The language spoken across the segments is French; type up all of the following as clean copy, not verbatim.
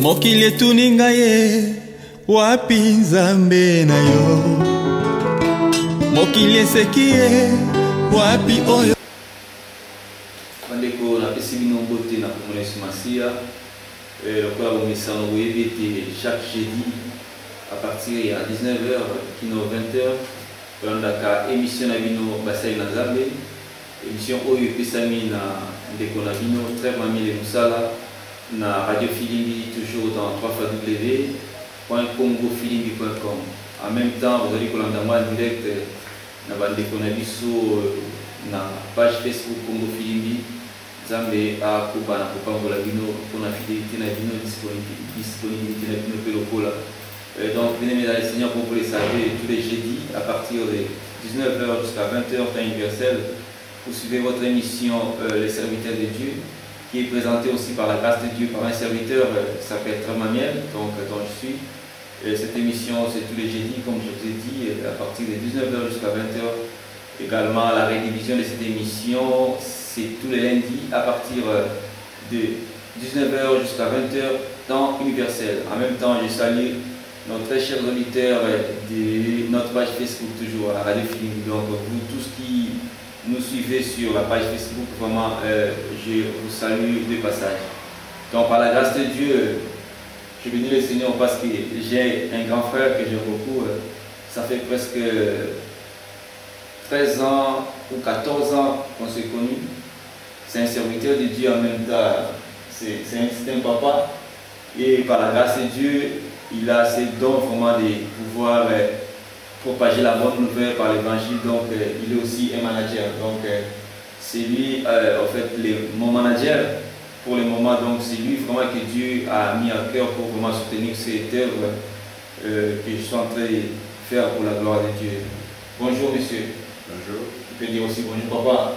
Mokili etuninga ye wapi nzambe na yo. Mokili eseki ye wapi oyo. Bandeko na pesi bino mbote na komonesi masia. Lokola bomesano boyebete chaque jeudi à partir ya 19h kino 20h kolandaka émission na bino basali na Nzambe. Émission oyo epesami na ndeko na bino très mamile musala na Radio Filimbi, toujours dans www.congofilimbi.com. En même temps, vous allez colanda moi en direct na bandeko na biso na page Facebook Congo Filimbi. Nzambe akuba na kopambola bino pona fidélité na bino, disponibilité na bino pe lokola. Donc, bien aimés dans le Seigneur, comme vous le savez, tous les jeudis à partir de 19h jusqu'à 20h, temps universel, vous suivez votre émission Les Serviteurs de Dieu, qui est présentée aussi par la grâce de Dieu par un serviteur qui s'appelle Tramamiel, donc dont je suis. Cette émission, c'est tous les jeudis, comme je vous ai dit, à partir de 19h jusqu'à 20h. Également, la rédivision de cette émission, c'est tous les lundis à partir de 19h jusqu'à 20h, temps universel. En même temps, je salue nos très chers auditeurs de notre page Facebook, toujours à Radio Filimbi. Donc, vous tous qui nous suivez sur la page Facebook, vraiment, je vous salue de passage. Donc, par la grâce de Dieu, je bénis le Seigneur parce que j'ai un grand frère que j'aime beaucoup. Ça fait presque 13 ans ou 14 ans qu'on s'est connus. C'est un serviteur de Dieu en même temps. C'est un papa. Et par la grâce de Dieu, il a ces dons vraiment de pouvoir propager la bonne nouvelle par l'évangile. Donc, il est aussi un manager. Donc, c'est lui, en fait, mon manager pour le moment. Donc, c'est lui vraiment que Dieu a mis à cœur pour vraiment soutenir cette œuvre que je suis en train de faire pour la gloire de Dieu. Bonjour, monsieur. Bonjour. Je peux dire aussi bonjour, papa.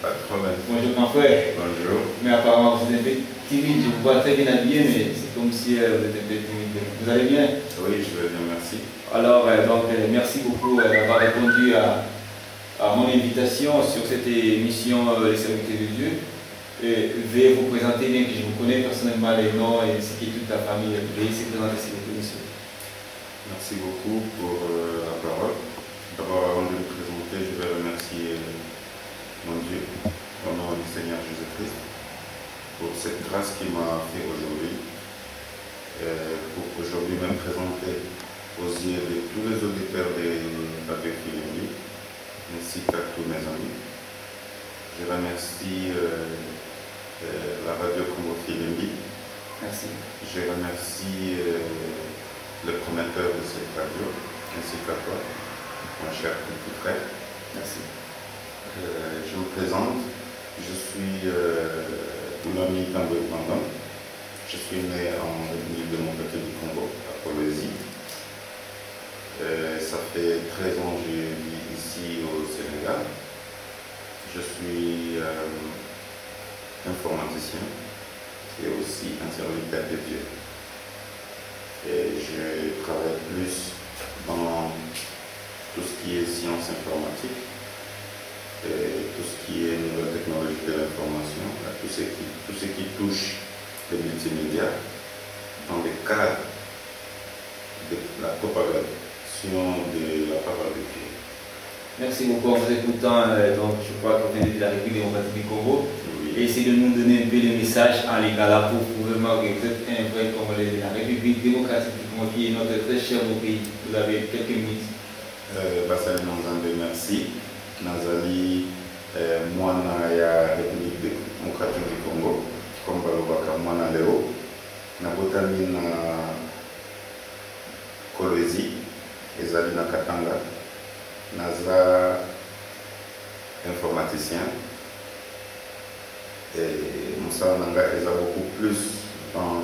Pas de problème. Bonjour, grand frère. Bonjour. Mais apparemment, vous êtes un peu timide. Je vous vois très bien habillé, mais c'est comme si vous êtes un peu timide. Vous allez bien? Oui, je vais bien, merci. Alors, donc, merci beaucoup d'avoir répondu à mon invitation sur cette émission Les Serviteurs de Dieu. Je vais vous présenter, bien que je vous connais personnellement les noms et ce qui est toute la famille. Veuillez se présenter, s'il vous plaît, monsieur. Merci beaucoup pour la parole. D'abord, avant de me présenter, je vais remercier mon Dieu, au nom du Seigneur Jésus-Christ, pour cette grâce qu'il m'a fait aujourd'hui, pour aujourd'hui me présenter aux yeux de tous les auditeurs de Radio Filimbi, ainsi qu'à tous mes amis. Je remercie la Radio Congo Filimbi. Merci. Je remercie le promoteur de cette radio, ainsi qu'à toi, mon cher petit frère. Merci. Je me présente. Je suis Oulami Tango Bandam. Je suis né en République démocratique du Congo, à Kolwezi. Ça fait 13 ans que je vis ici au Sénégal. Je suis informaticien et aussi un serviteur de Dieu. Et je travaille plus dans tout ce qui est sciences informatiques, et tout ce qui est nouvelle technologie de l'information, tout ce qui touche les multimédia dans le cadre de la propagation de la parole de Dieu. Merci beaucoup en vous écoutant. Donc, je crois que vous venez de la République démocratique du Congo. Oui. Et essayez de nous donner un peu de message en l'égard pour vraiment que vous êtes un vrai Congolais de la République démocratique du Congo, qui est notre très cher pays. Vous avez quelques minutes. Basali Nzambe, merci. Nazali mwana ya République démocratique du Congo, comme balobaka mwana leo. Nabotami na Kolwezi, ezali na Katanga. Naza informaticien. Et Moussa Nanga est beaucoup plus dans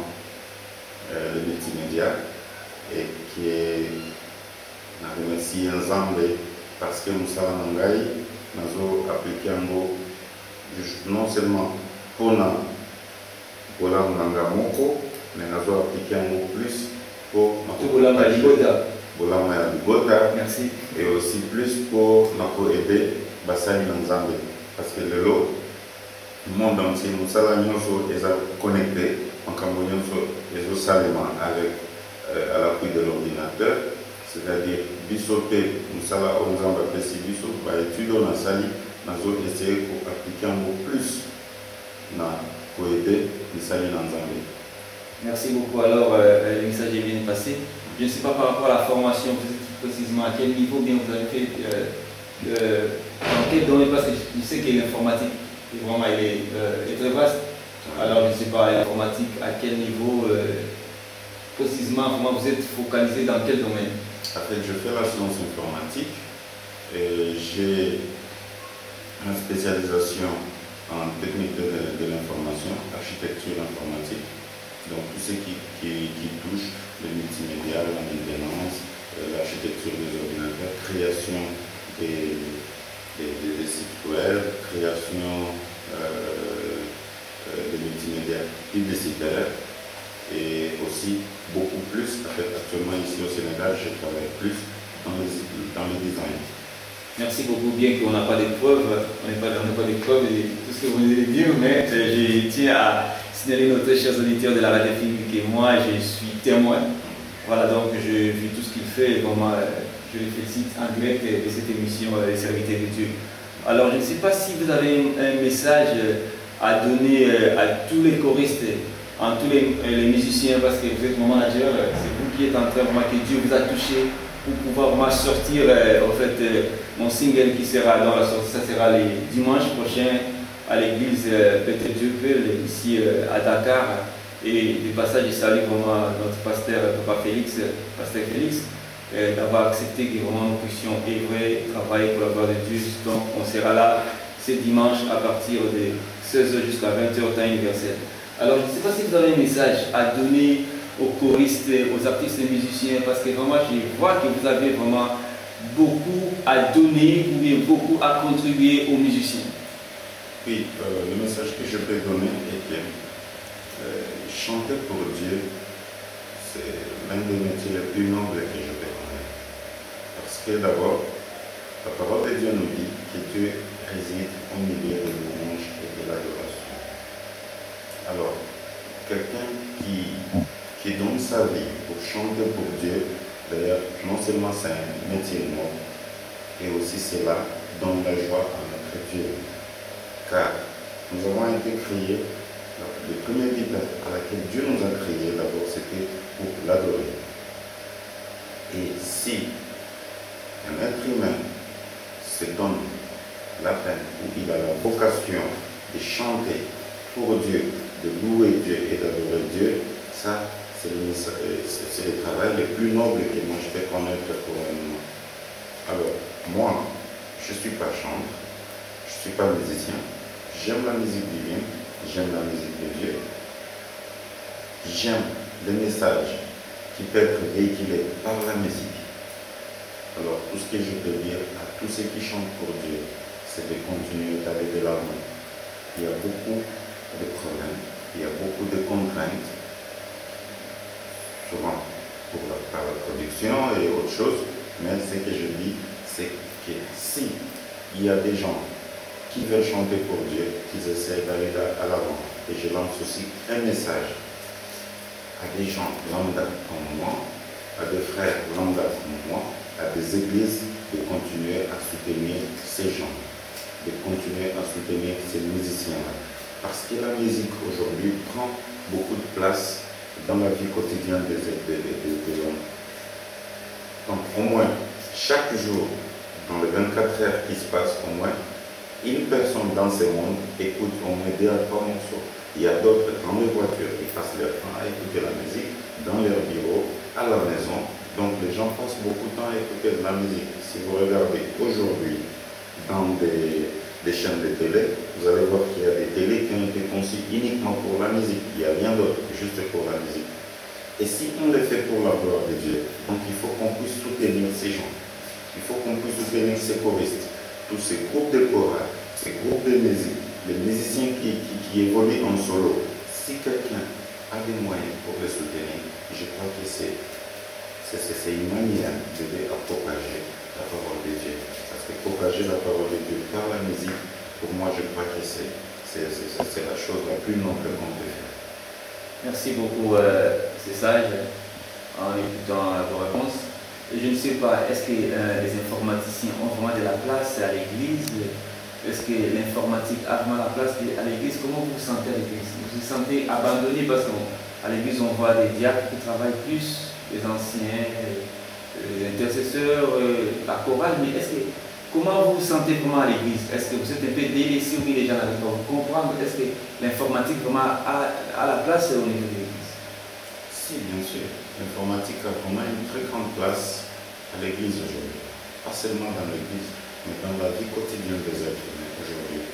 le multimédia et qui est na remercie Nzambe parce que Moussa Nangai nazo appliqué non seulement pour na Nanga moko, mais nazo appliqué plus pour Bolama ya Libota. Merci. Et aussi plus pour nous aider Basani Nzambe parce que le lot, le monde entier, nous savons que nous sommes connectés en cambodgien, les salement avec à l'appui de l'ordinateur, c'est-à-dire bisoté, nous allons appeler si biso, bah étudier dans sali, nous allons essayer pour appliquer un mot plus pour aider les sali dans Zambie. Merci beaucoup. Alors, le message est bien passé. Je ne sais pas par rapport à la formation, précisément à quel niveau bien vous avez fait, dans quel domaine, parce que je sais que l'informatique, vraiment, est très vaste. Alors, je ne sais pas, l'informatique, à quel niveau, précisément, comment vous êtes focalisé dans quel domaine? En fait, je fais la science informatique et j'ai une spécialisation en technique de l'information, architecture informatique, donc tout ce qui touche le multimédia, la maintenance, l'architecture des ordinateurs, création des sites web, création des multimédia publicitaires et aussi beaucoup plus. En fait, actuellement ici au Sénégal, je travaille plus dans le design. Merci beaucoup, bien qu'on n'a pas de preuves, on n'a pas de preuves de tout ce que vous venez de dire, mais je tiens à signaler notre chers auditeurs de la radio film que moi je suis témoin. Voilà, donc je vis tout ce qu'il fait, vraiment je le félicite en direct de cette émission Les Serviteurs de Dieu. Alors je ne sais pas si vous avez un message à donner à tous les choristes, à tous les musiciens, parce que vous êtes mon manager, c'est vous qui êtes en train, vraiment, que Dieu vous a touché pour pouvoir vraiment sortir en fait, mon single qui sera dans la sortie, ça sera les dimanche prochain à l'église Peter Duvel ici à Dakar. Et du passage, je salue vraiment notre pasteur, Papa Félix, pasteur Félix, d'avoir accepté que vraiment nous puissions œuvrer, travailler pour la gloire de Dieu. Donc on sera là ce dimanche à partir de 16h jusqu'à 20h temps universel. Alors je ne sais pas si vous avez un message à donner aux choristes, aux artistes et musiciens, parce que vraiment je vois que vous avez vraiment beaucoup à donner ou bien beaucoup à contribuer aux musiciens. Oui, le message que je peux donner est que chanter pour Dieu, c'est l'un des métiers les plus nobles que je peux connaître. Parce que d'abord, la parole de Dieu nous dit que Dieu réside au milieu de louanges et de l'adoration. Alors, quelqu'un qui donne sa vie pour chanter pour Dieu, d'ailleurs, non seulement c'est un métier noble, et aussi cela donne la joie à notre Dieu. Car nous avons été créés, le premier but à laquelle Dieu nous a créés d'abord, c'était pour l'adorer. Et si un être humain se donne la peine, ou il a la vocation de chanter pour Dieu, de louer Dieu et d'adorer Dieu, ça c'est le travail le plus noble que moi je peux connaître pour un moment. Alors, moi, je ne suis pas chanteur, je ne suis pas musicien, j'aime la musique divine, j'aime la musique de Dieu, j'aime le message qui peut être véhiculé par la musique. Alors, tout ce que je peux dire à tous ceux qui chantent pour Dieu, c'est de continuer d'aller de l'avant. Il y a beaucoup de problèmes, il y a beaucoup de contraintes, souvent par la production et autre chose, mais ce que je dis, c'est que si il y a des gens qui veulent chanter pour Dieu, qu'ils essaient d'aller à l'avant. Et je lance aussi un message à des gens lambda comme moi, à des frères lambda comme moi, à des églises, de continuer à soutenir ces gens, de continuer à soutenir ces musiciens-là. Parce que la musique aujourd'hui prend beaucoup de place dans la vie quotidienne des hommes. Donc au moins, chaque jour, dans les 24 heures qui se passent, au moins, une personne dans ce monde écoute au moins 2 à 3 morceaux. Il y a d'autres dans les voitures qui passent leur temps à écouter la musique, dans leur bureau, à la maison. Donc les gens passent beaucoup de temps à écouter de la musique. Si vous regardez aujourd'hui dans des chaînes de télé, vous allez voir qu'il y a des télés qui ont été conçues uniquement pour la musique. Il n'y a rien d'autre que juste pour la musique. Et si on le fait pour la gloire de Dieu, donc il faut qu'on puisse soutenir ces gens. Il faut qu'on puisse soutenir ces choristes, tous ces groupes de chorales, ces groupes de musique, les musiciens qui évoluent en solo. Si quelqu'un a des moyens pour les soutenir, je crois que c'est une manière d'aider à propager la parole de Dieu. Parce que propager la parole de Dieu par la musique, pour moi, je crois que c'est la chose la plus noble qu'on peut faire. Merci beaucoup, c'est sage, en écoutant vos réponses. Je ne sais pas, est-ce que les informaticiens ont vraiment de la place à l'église? Est-ce que l'informatique a vraiment la place à l'église? Comment vous vous sentez à l'église? Vous vous sentez abandonné parce qu'à l'église on voit des diacres qui travaillent plus, les anciens, les intercesseurs, la chorale, mais comment vous vous sentez vraiment à l'église? Est-ce que vous êtes un peu délaissé ou bien les gens n'arrivent pas à vous comprendre? Est-ce que l'informatique vraiment a la place au niveau de l'église? Si, bien sûr. L'informatique a vraiment une très grande place à l'église aujourd'hui. Pas seulement dans l'église, mais dans la vie quotidienne des êtres humains aujourd'hui.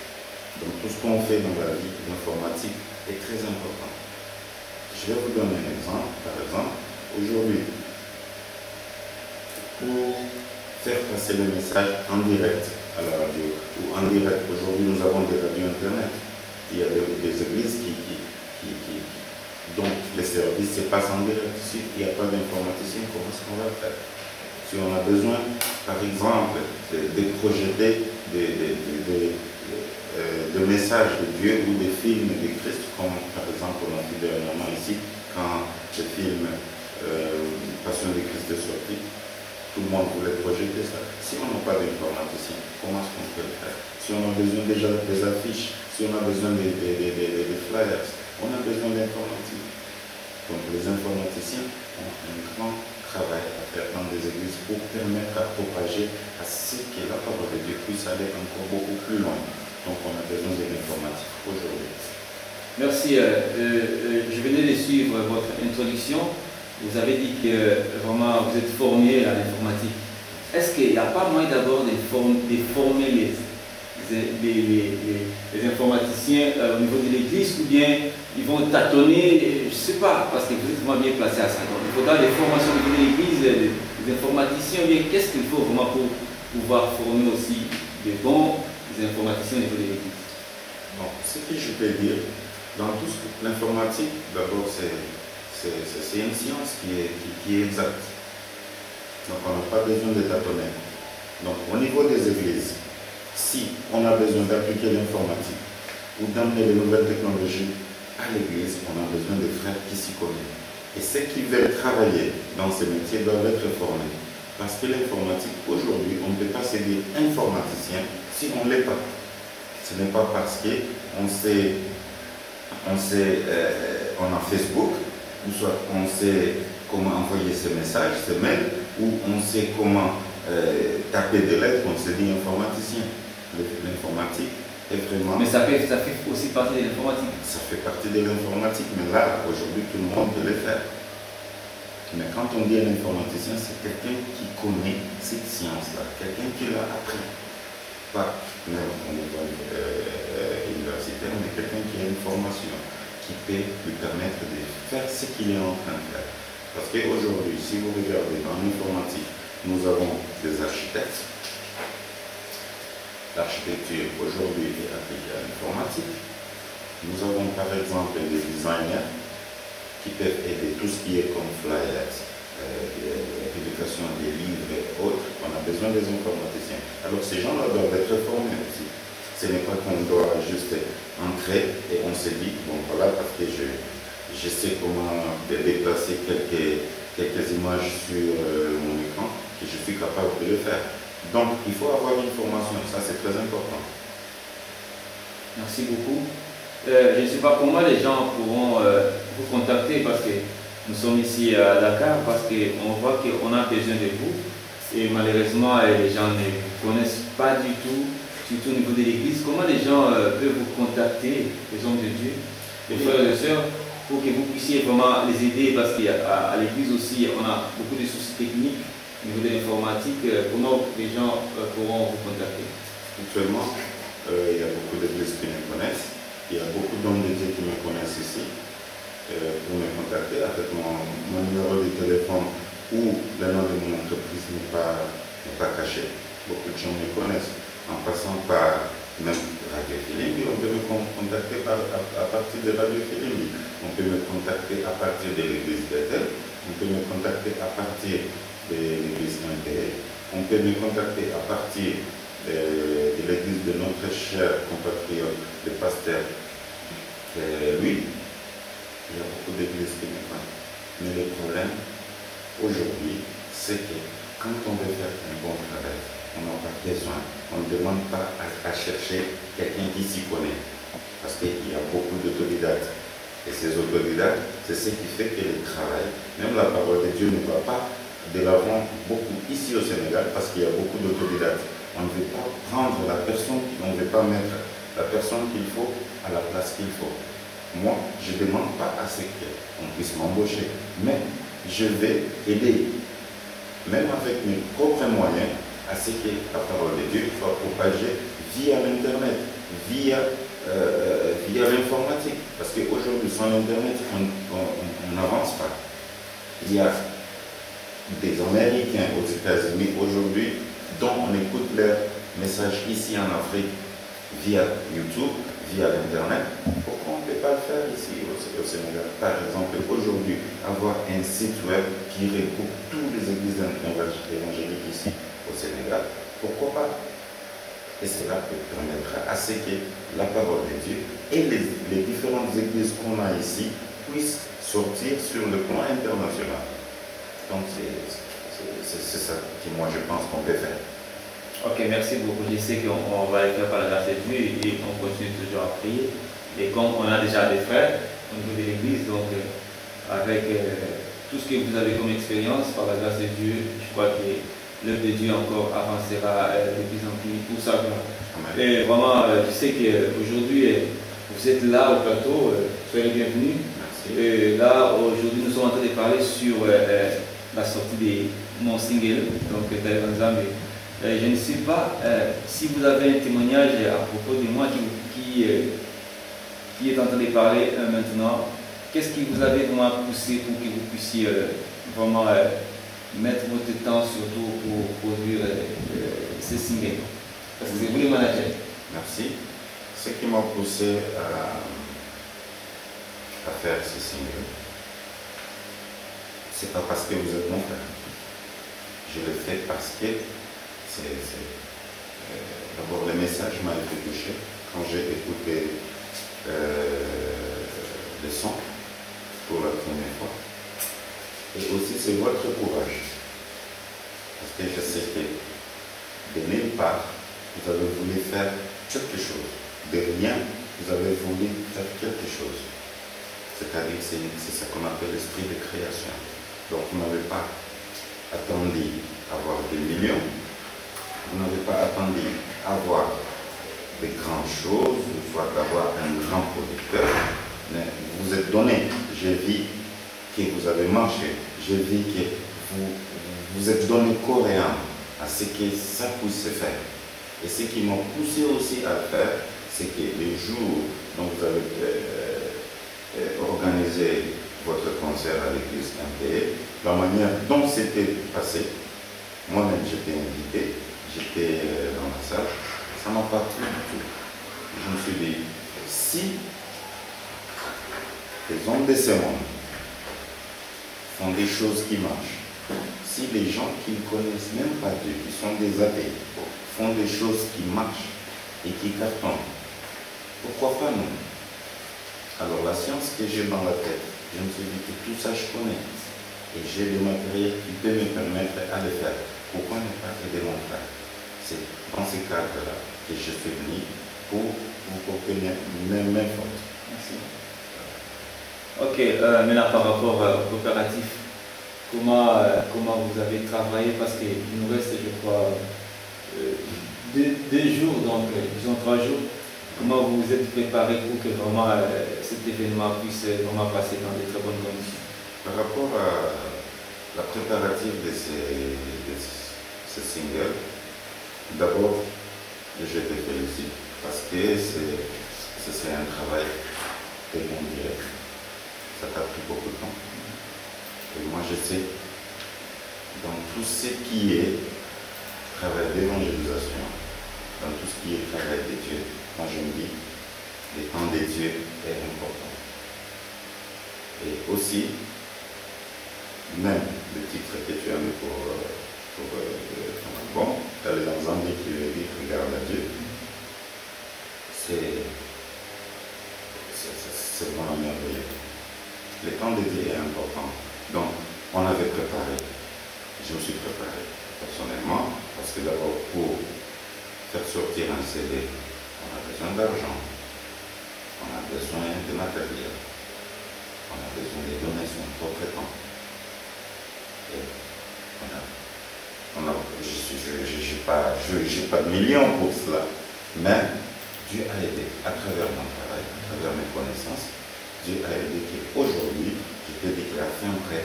Donc tout ce qu'on fait dans la vie, l'informatique est très important. Je vais vous donner un exemple. Par exemple, aujourd'hui, pour faire passer le message en direct à la radio, ou en direct, aujourd'hui nous avons des radios internet. Il y a des églises dont les services se passent en direct. S'il n'y a pas d'informaticien, comment est-ce qu'on va le faire? Si on a besoin, par exemple, de projeter des messages de Dieu ou des films de Christ, comme par exemple on a vu dernièrement ici, quand le film Passion de Christ est sorti, tout le monde voulait projeter ça. Si on n'a pas d'informaticien, comment est-ce qu'on peut le faire? Si on a besoin déjà des affiches, si on a besoin des flyers, on a besoin d'informatique. Donc les informaticiens ont un grand travail à faire dans des églises pour permettre à propager à ce que la parole de Dieu puisse aller encore beaucoup plus loin. Donc on a besoin de l'informatique aujourd'hui. Merci. Je venais de suivre votre introduction. Vous avez dit que vraiment vous êtes formé à l'informatique. Est-ce qu'il n'y a pas moyen d'abord de former les informaticiens au niveau de l'église, ou bien ils vont tâtonner, je ne sais pas, parce que vous êtes vraiment bien placé à ça. Donc, il faudra des formations au niveau de l'église, des informaticiens, ou bien qu'est-ce qu'il faut vraiment pour pouvoir former aussi des bons informaticiens au niveau de l'église? Bon, ce que je peux dire, dans tout l'informatique, d'abord c'est une science qui est exacte. Donc on n'a pas besoin de tâtonner. Donc au niveau des églises, si on a besoin d'appliquer l'informatique ou d'amener les nouvelles technologies à l'église, on a besoin de frères qui s'y connaissent. Et ceux qui veulent travailler dans ce métier doivent être formés. Parce que l'informatique, aujourd'hui, on ne peut pas se dire informaticien si on ne l'est pas. Ce n'est pas parce qu'on a Facebook, ou soit on sait comment envoyer ce message, ce mail, ou on sait comment taper des lettres, on se dit informaticien. L'informatique est vraiment... Mais ça fait aussi partie de l'informatique. Ça fait partie de l'informatique, mais là, aujourd'hui, tout le monde peut le faire. Mais quand on dit un informaticien, c'est quelqu'un qui connaît cette science-là, quelqu'un qui l'a appris. Pas même au niveau universitaire, mais quelqu'un qui a une formation qui peut lui permettre de faire ce qu'il est en train de faire. Parce qu'aujourd'hui, si vous regardez dans l'informatique, nous avons des architectes. L'architecture aujourd'hui est appliquée à l'informatique. Nous avons par exemple des designers qui peuvent aider tout ce qui est comme flyers, publication des livres et autres. On a besoin des informaticiens. Alors ces gens-là doivent être formés aussi. Ce n'est pas qu'on doit juste entrer et on se dit, bon voilà, parce que je sais comment déplacer quelques images sur mon écran, que je suis capable de le faire. Donc, il faut avoir une formation, ça c'est très important. Merci beaucoup. Je ne sais pas comment les gens pourront vous contacter, parce que nous sommes ici à Dakar, parce qu'on voit qu'on a besoin de vous. Et malheureusement, les gens ne vous connaissent pas du tout, surtout au niveau de l'église. Comment les gens peuvent vous contacter, les hommes de Dieu, les frères et les sœurs, pour que vous puissiez vraiment les aider, parce qu'à l'église aussi, on a beaucoup de soucis techniques. Au niveau de l'informatique, comment les gens pourront vous contacter? Actuellement, il y a beaucoup d'églises qui me connaissent. Il y a beaucoup d'hommes de Dieu qui me connaissent ici. Pour me contacter avec mon numéro de téléphone ou le nom de mon entreprise n'est pas caché. Beaucoup de gens me connaissent. En passant par même Radio Filimbi, on peut me contacter à partir de Radio Filimbi. On peut me contacter à partir de l'église Bethel. On peut me contacter à partir de l'église Intérêt. On peut me contacter à partir de l'église de notre cher compatriote, le pasteur Louis. Il y a beaucoup d'églises qui le font. Mais le problème, aujourd'hui, c'est que quand on veut faire un bon travail, on n'a pas besoin, on ne demande pas à chercher quelqu'un qui s'y connaît. Parce qu'il y a beaucoup d'autodidactes. Et ces autodidactes, c'est ce qui fait que le travail, même la parole de Dieu ne va pas de l'avant beaucoup ici au Sénégal parce qu'il y a beaucoup d'autodidactes. On ne veut pas prendre la personne, on ne veut pas mettre la personne qu'il faut à la place qu'il faut. Moi, je ne demande pas à ce qu'on puisse m'embaucher, mais je vais aider, même avec mes propres moyens, à ce que la parole de Dieu soit propagée via l'Internet, via l'informatique. Parce qu'aujourd'hui, sans Internet, on n'avance pas. Il y a des Américains aux États-Unis aujourd'hui dont on écoute leurs messages ici en Afrique via YouTube, via l'Internet. Pourquoi on ne peut pas le faire ici au Sénégal? Par exemple, aujourd'hui, avoir un site web qui regroupe toutes les églises évangéliques ici au Sénégal, pourquoi pas? Et cela peut permettre à ce que la parole de Dieu et les différentes églises qu'on a ici puissent sortir sur le plan international. Donc c'est ça que moi je pense qu'on peut faire. Ok, merci beaucoup. Je sais qu'on va le faire par la grâce de Dieu et on continue toujours à prier. Et comme on a déjà des frères au niveau de l'église, donc avec tout ce que vous avez comme expérience, par la grâce de Dieu, je crois que l'œuvre de Dieu encore avancera de plus en plus pour ça. Et vraiment, je sais qu'aujourd'hui, vous êtes là au plateau, soyez bienvenus. Merci. Là, aujourd'hui, nous sommes en train de parler sur la sortie de mon single, donc Taïwanzambe. Je ne sais pas si vous avez un témoignage à propos de moi qui est en train de parler maintenant. Qu'est-ce qui vous avait vraiment poussé pour que vous puissiez vraiment mettre votre temps surtout pour produire ces singles? Parce que c'est vous le manager. Merci. Ce qui m'a poussé à faire ces singles, c'est pas parce que vous êtes mon frère. Je le fais parce que d'abord le message m'a été touché quand j'ai écouté le son pour la première fois. Et aussi c'est votre courage. Parce que je sais que de nulle part, vous avez voulu faire quelque chose. De rien, vous avez voulu faire quelque chose. C'est-à-dire que c'est ça qu'on appelle l'esprit de création. Donc vous n'avez pas attendu avoir des millions, vous n'avez pas attendu avoir de grandes choses, soit d'avoir un grand producteur, mais vous êtes donné. J'ai vu que vous avez marché, j'ai vu que vous êtes donné corps et âme à ce que ça puisse se faire. Et ce qui m'a poussé aussi à le faire, c'est que les jours dont vous avez organisé votre concert à l'église MPE, la manière dont c'était passé, moi-même j'étais invité, j'étais dans la salle, ça m'a pas plu du tout. Je me suis dit, si les hommes de ce monde font des choses qui marchent, si les gens qui ne connaissent même pas Dieu, qui sont des athées, font des choses qui marchent et qui cartonnent, pourquoi pas nous? Alors la science que j'ai dans la tête, je me suis dit que tout ça je connais. Et j'ai le matériel qui peut me permettre à le faire. Pourquoi ne pas aider mon frère? C'est dans ce cadre-là que je suis venu pour vous porter mes mains fortes. Merci. Ok, maintenant par rapport au coopératif, comment vous avez travaillé? Parce qu'il nous reste, je crois, 2 jours, donc disons 3 jours. Comment vous vous êtes préparé pour que vraiment cet événement puisse vraiment passer dans de très bonnes conditions? Par rapport à la préparative de ces singles, d'abord, je te félicite parce que c'est un travail tellement direct. Ça t'a pris beaucoup de temps. Et moi, je sais, dans tout ce qui est travail d'évangélisation, dans tout ce qui est travail de Dieu, moi je me dis, le temps de Dieu est important. Et aussi, même le titre que tu as mis pour ton album, tu as les ensembles qui veut dire regarde à Dieu. C'est vraiment merveilleux. Le temps dédié est important. Donc, on avait préparé. Je me suis préparé personnellement, parce que d'abord, pour faire sortir un CD, on a besoin d'argent, on a besoin de matériel, on a besoin de donner son propre temps. Et je n'ai pas de millions pour cela, mais Dieu a aidé à travers mon travail, à travers mes connaissances. Dieu a aidé qu'aujourd'hui, je peux dire qu'il a fait près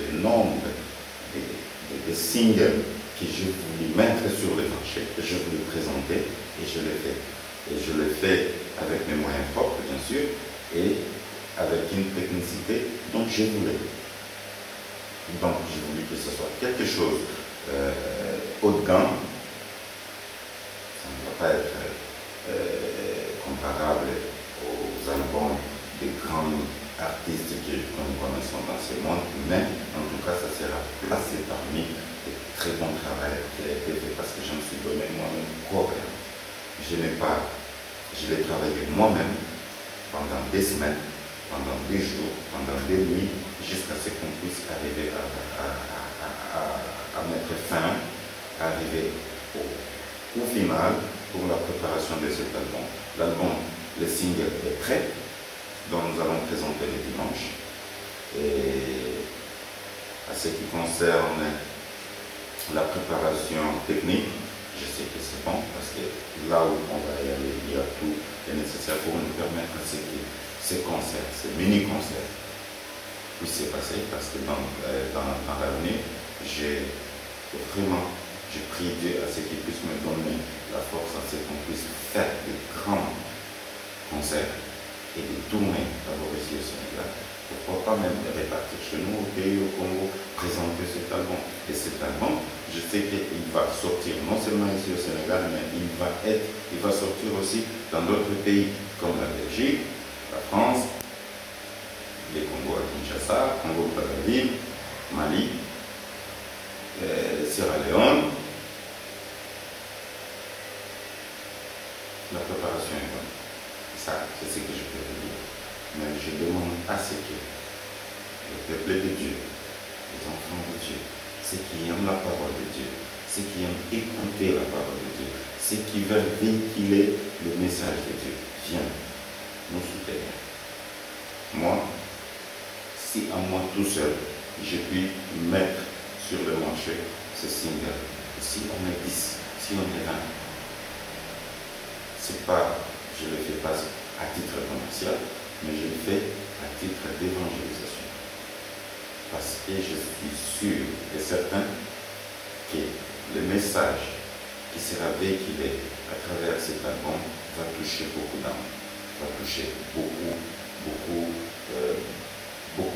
le nombre de singles que je voulais mettre sur le marché, que je voulais présenter, et je l'ai fait. Et je l'ai fait avec mes moyens propres, bien sûr, et avec une technicité dont je voulais. Donc, je voulais que ce soit quelque chose haut de gamme. Ça ne va pas être comparable aux albums des grands artistes que nous connaissons dans ce monde, mais en tout cas, ça sera placé parmi des très bons travail qui a été fait parce que je me suis donné moi-même corps. Je l'ai travaillé moi-même pendant des semaines, pendant des jours, pendant des nuits, jusqu'à ce qu'on puisse arriver à mettre fin, à arriver au final pour la préparation de cet album. L'album, le single est prêt, dont nous allons présenter le dimanche. Et à ce qui concerne la préparation technique, je sais que c'est bon parce que là où on va y aller, il y a tout est nécessaire pour nous permettre à ce que ces concerts, ces mini-concerts puissent se passer parce que dans l'avenir, j'ai prie Dieu à ce qu'il puisse me donner la force à ce qu'on puisse faire de grands concerts et de tourner d'abord ici au Sénégal. Pourquoi pas même répartir chez nous au pays, au Congo, présenter cet album. Et cet album, je sais qu'il va sortir non seulement ici au Sénégal, mais il va sortir aussi dans d'autres pays comme la Belgique, la France, les Congo à Kinshasa, Congo Brazzaville, Mali, Sierra Leone. La préparation est bonne. Ça, c'est ce que je peux te dire. Mais je demande à ce que le peuple de Dieu, les enfants de Dieu, ceux qui aiment la parole de Dieu, ceux qui aiment écouter la parole de Dieu, ceux qui veulent véhiculer le message de Dieu, viens nous soutenir. Moi, si à moi tout seul, je puis mettre sur le marché ce single, si on est 10, si on est 20, c'est pas, je ne le fais pas à titre commercial, mais je le fais à titre d'évangélisation. Parce que je suis sûr et certain que le message qui sera véhiculé à travers cet album va toucher beaucoup d'âmes, va toucher beaucoup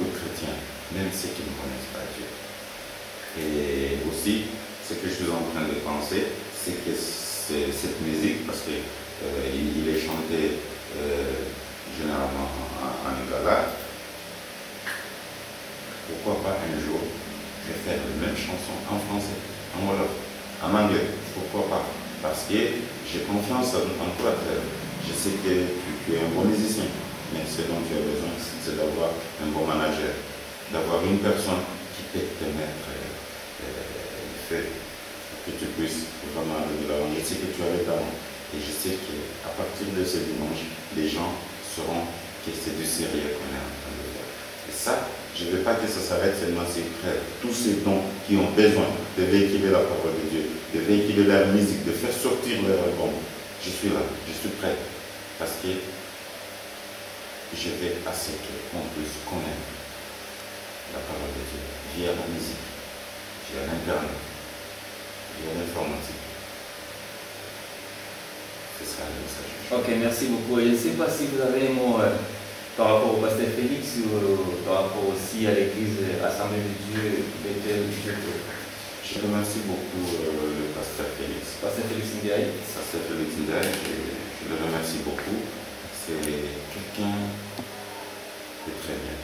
de chrétiens, même ceux qui ne connaissent pas Dieu. Et aussi, ce que je suis en train de penser, c'est que cette musique, parce que il est chanté généralement en lingala. Pourquoi pas un jour faire les mêmes chansons en français, en wolof, en anglais? Pourquoi pas? Parce que j'ai confiance en toi. Je sais que tu es un bon musicien, mais ce dont tu as besoin, c'est d'avoir un bon manager, d'avoir une personne qui peut te mettre le fait que tu puisses vraiment arriver là-bas. Je sais que tu as le talent. Et je sais qu'à partir de ce dimanche, les gens sauront que c'est du sérieux qu'on est en train de faire. Et ça, je ne veux pas que ça s'arrête seulement sur frères. Tous ces dons qui ont besoin de véhiculer la parole de Dieu, de véhiculer la musique, de faire sortir leur album. Je suis là, je suis prêt. Parce que je vais à ce qu'on puisse connaître la parole de Dieu via la musique, via l'Internet, via l'informatique. C'est ça le message. Ok, merci beaucoup. Je ne sais pas si vous avez un mot par rapport au pasteur Félix ou par rapport aussi à l'église Assemblée de Dieu Bethel du Joko. Je remercie beaucoup le pasteur Félix. Pasteur Félix Ndiaye. Pasteur Félix Ndiaye, je le remercie beaucoup. C'est quelqu'un de très bien.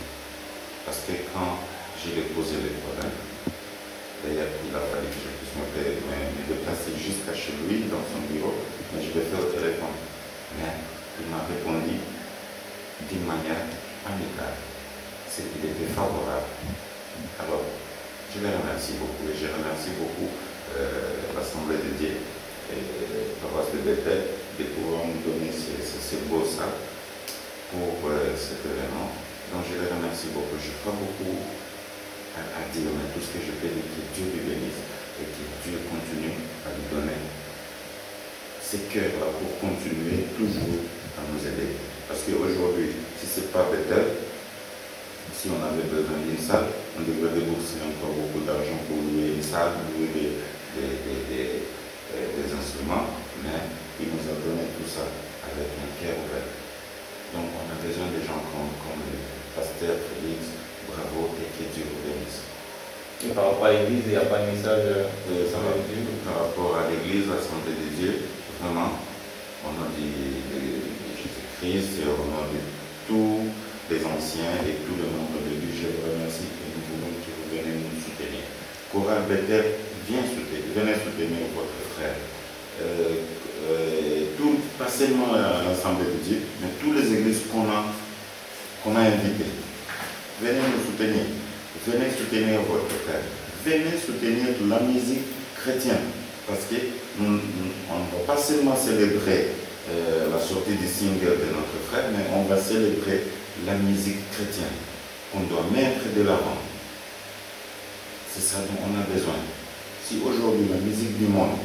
Parce que quand je lui ai posé les problèmes, d'ailleurs, il a fallu que je puisse me déplacer jusqu'à chez lui, dans son bureau, mais je l'ai fait au téléphone. Mais il m'a répondu d'une manière amicale. c'est qu'il était favorable. Alors, je les remercie beaucoup et je remercie beaucoup l'Assemblée de Dieu et paroisse de Bethel de pouvoir nous donner ces beaux sacs pour cet événement. Donc je les remercie beaucoup. Je n'ai pas beaucoup à dire, mais tout ce que je peux dire, que Dieu lui bénisse et que Dieu continue à lui donner ces cœurs-là pour continuer toujours à nous aider. Parce qu'aujourd'hui, si ce n'est pas Bethel, si on avait besoin d'une salle, on devrait débourser encore beaucoup d'argent pour louer une salle, louer des instruments, mais il nous a donné tout ça avec un cœur ouvert. Donc on a besoin de gens comme le pasteur Félix, bravo et que Dieu vous bénisse. Et par rapport à l'église, il n'y a pas de message par rapport à l'église, à la santé de Dieu, vraiment, au nom de Jésus-Christ et au nom de tous les anciens et tout le monde de l'église, je vous remercie et nous voulons que vous venez nous soutenir. Chorale Bethel, venez soutenir votre frère. Pas seulement à l'Assemblée de Dieu, mais toutes les églises qu'on a invitées. Venez nous soutenir. Venez soutenir votre frère. Venez soutenir la musique chrétienne. Parce qu'on ne va pas seulement célébrer la sortie du single de notre frère, mais on va célébrer la musique chrétienne qu'on doit mettre de l'avant. C'est ça dont on a besoin. Si aujourd'hui la musique du monde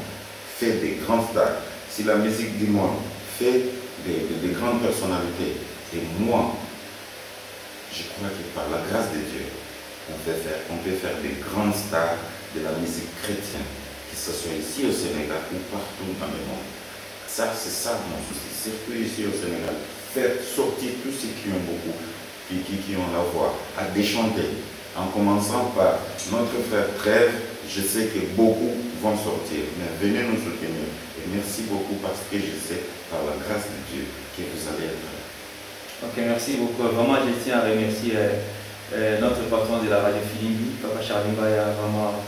fait des grands stars, si la musique du monde fait des grandes personnalités, et moi, je crois que par la grâce de Dieu, on peut faire des grandes stars de la musique chrétienne, que ce soit ici au Sénégal ou partout dans le monde. Ça, c'est ça mon souci. Surtout ici au Sénégal, faire sortir tous ceux qui ont beaucoup, qui ont la voix, à déchanter. En commençant par notre frère Trèves, je sais que beaucoup vont sortir, mais venez nous soutenir. Et merci beaucoup parce que je sais, par la grâce de Dieu, que vous allez être là. Ok, merci beaucoup. Vraiment, je tiens à remercier notre patron de la radio Filimbi, Papa Charlie Mbaya, vraiment,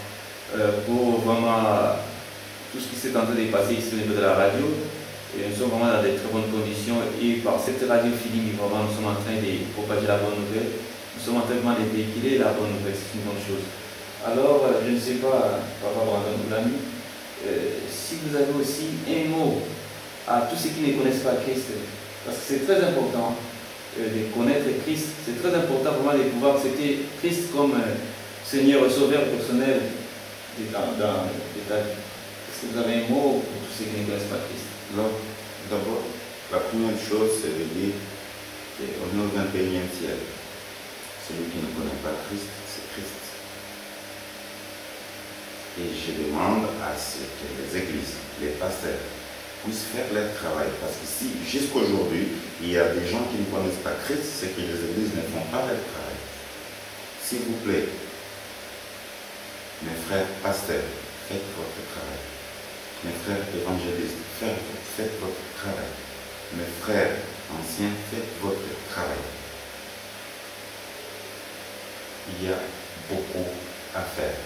pour vraiment tout ce qui s'est en train de passer ici au niveau de la radio. Et nous sommes vraiment dans de très bonnes conditions. Et par cette radio Filimbi, vraiment, nous sommes en train de propager la bonne nouvelle. Nous sommes en train de véhiculer la bonne nouvelle, c'est une bonne chose. Alors, je ne sais pas, Papa Brandon Boulami, si vous avez aussi un mot à tous ceux qui ne connaissent pas Christ, parce que c'est très important de connaître Christ, c'est très important vraiment de pouvoir accepter Christ comme Seigneur et Sauveur personnel dans ta vie. Est-ce que vous avez un mot pour tous ceux qui ne connaissent pas Christ? Alors, d'abord, la première chose, c'est de dire qu'on est au 21e siècle. Celui qui ne connaît pas Christ, c'est Christ. Et je demande à ce que les églises, les pasteurs, puissent faire leur travail. Parce que si, jusqu'aujourd'hui, il y a des gens qui ne connaissent pas Christ, c'est que les églises ne font pas leur travail. S'il vous plaît, mes frères pasteurs, faites votre travail. Mes frères évangélistes, faites votre travail. Mes frères anciens, faites votre travail. Il y a beaucoup à faire.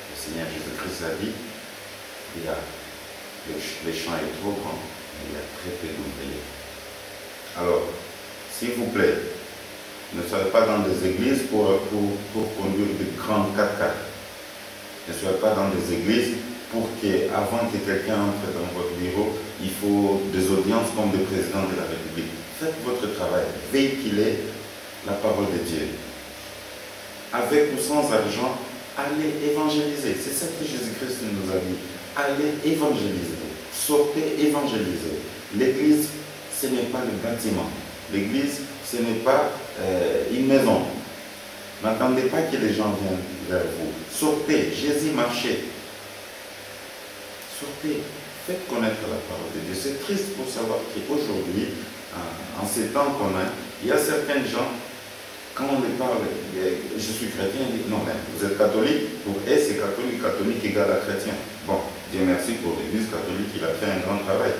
Le Seigneur Jésus-Christ a dit, le champ est trop grand, mais il y a très peu d'ouvriers. Alors, s'il vous plaît, ne soyez pas dans des églises pour conduire de grands 4x4. Ne soyez pas dans des églises pour qu'avant que quelqu'un entre dans votre bureau, il faut des audiences comme le président de la République. Faites votre travail, véhiculez la parole de Dieu. Avec ou sans argent, allez évangéliser. C'est ça que Jésus-Christ nous a dit. Allez évangéliser. Sortez évangéliser. L'église, ce n'est pas le bâtiment. L'église, ce n'est pas une maison. N'attendez pas que les gens viennent vers vous. Sortez. Jésus marchait. Sortez. Faites connaître la parole de Dieu. C'est triste pour savoir qu'aujourd'hui, en ces temps qu'on a, il y a certains gens, quand on les parle, je suis chrétien, ils disent non, mais vous êtes catholique, pour eux c'est catholique, catholique égale à chrétien. Bon, Dieu merci pour l'Église catholique, il a fait un grand travail.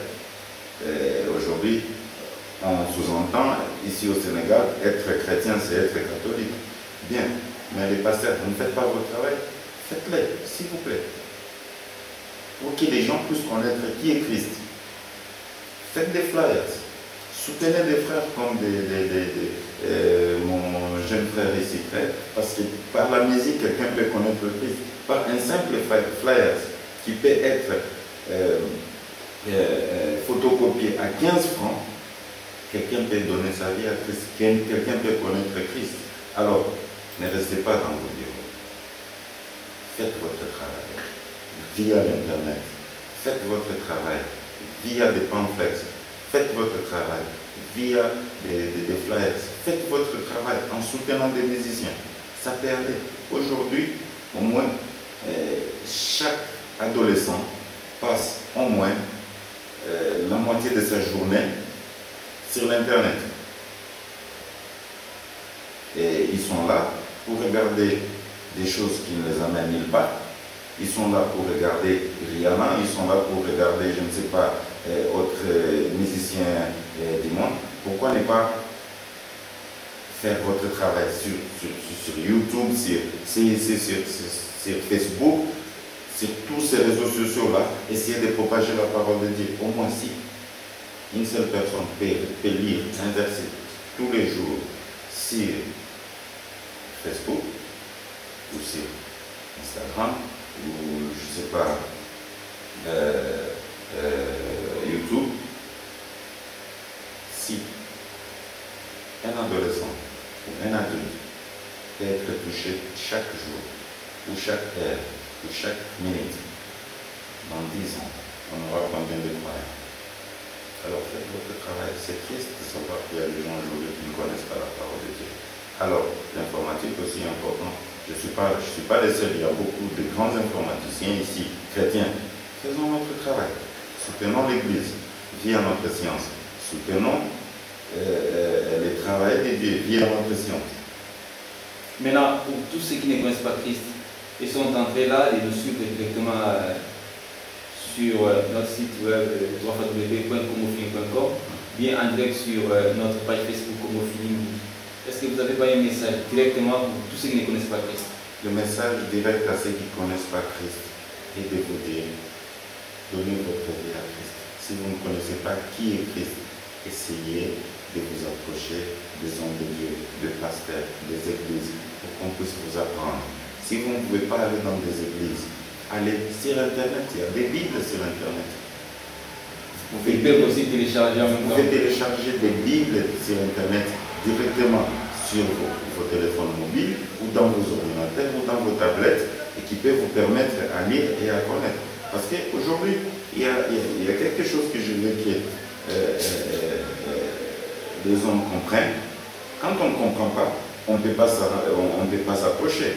Aujourd'hui, on sous-entend, ici au Sénégal, être chrétien c'est être catholique. Bien, mais les pasteurs, vous ne faites pas votre travail, faites-le, s'il vous plaît. Pour que les gens puissent connaître qui est Christ. Faites des flyers. Soutenez des frères comme mon jeune frère ici, parce que par la musique, quelqu'un peut connaître le Christ. Par un simple flyer qui peut être photocopié à 15 francs, quelqu'un peut donner sa vie à Christ, quelqu'un peut connaître Christ. Alors, ne restez pas dans vos bureaux. Faites votre travail via l'Internet. Faites votre travail via des pamphlets. Faites votre travail via des flyers. Faites votre travail en soutenant des musiciens. Ça peut aller. Aujourd'hui, au moins, chaque adolescent passe au moins la moitié de sa journée sur l'Internet. Et ils sont là pour regarder des choses qui ne les amènent nulle part. Ils sont là pour regarder Rihanna, ils sont là pour regarder, je ne sais pas, autres musiciens du monde. Pourquoi ne pas faire votre travail sur YouTube, sur Facebook, sur tous ces réseaux sociaux-là, essayer de propager la parole de Dieu. Au moins si une seule personne peut lire un verset tous les jours sur Facebook ou sur Instagram ou je ne sais pas YouTube, si un adolescent ou un adulte peut être touché chaque jour ou chaque heure ou chaque minute, dans 10 ans, on aura combien de croyants? Alors faites votre travail. C'est triste de savoir qu'il y a des gens aujourd'hui qui ne connaissent pas la parole de Dieu. Alors, l'informatique est aussi important. Je ne suis pas le seul, il y a beaucoup de grands informaticiens ici, chrétiens. Faisons notre travail. Soutenons l'Église via notre science. Soutenons le travail de Dieu via notre science. Maintenant, pour tous ceux qui ne connaissent pas Christ, ils sont entrés là et nous suivent directement sur notre site web www.comofeeling.com, bien en direct sur notre page Facebook Comofeeling. Est-ce que vous n'avez pas un message directement pour tous ceux qui ne connaissent pas Christ? Le message direct à ceux qui ne connaissent pas Christ est de vous dire, donnez votre vie à Christ. Si vous ne connaissez pas qui est Christ, essayez de vous approcher des hommes de Dieu, des pasteurs, des églises, pour qu'on puisse vous apprendre. Si vous ne pouvez pas aller dans des églises, allez sur Internet, il y a des Bibles sur Internet. Vous pouvez aussi télécharger en même temps. Vous pouvez télécharger des Bibles sur Internet directement sur vos téléphones mobiles ou dans vos ordinateurs ou dans vos tablettes et qui peut vous permettre à lire et à connaître. Parce qu'aujourd'hui, il y a quelque chose que je veux que les hommes comprennent. Quand on ne comprend pas, on ne peut pas s'approcher.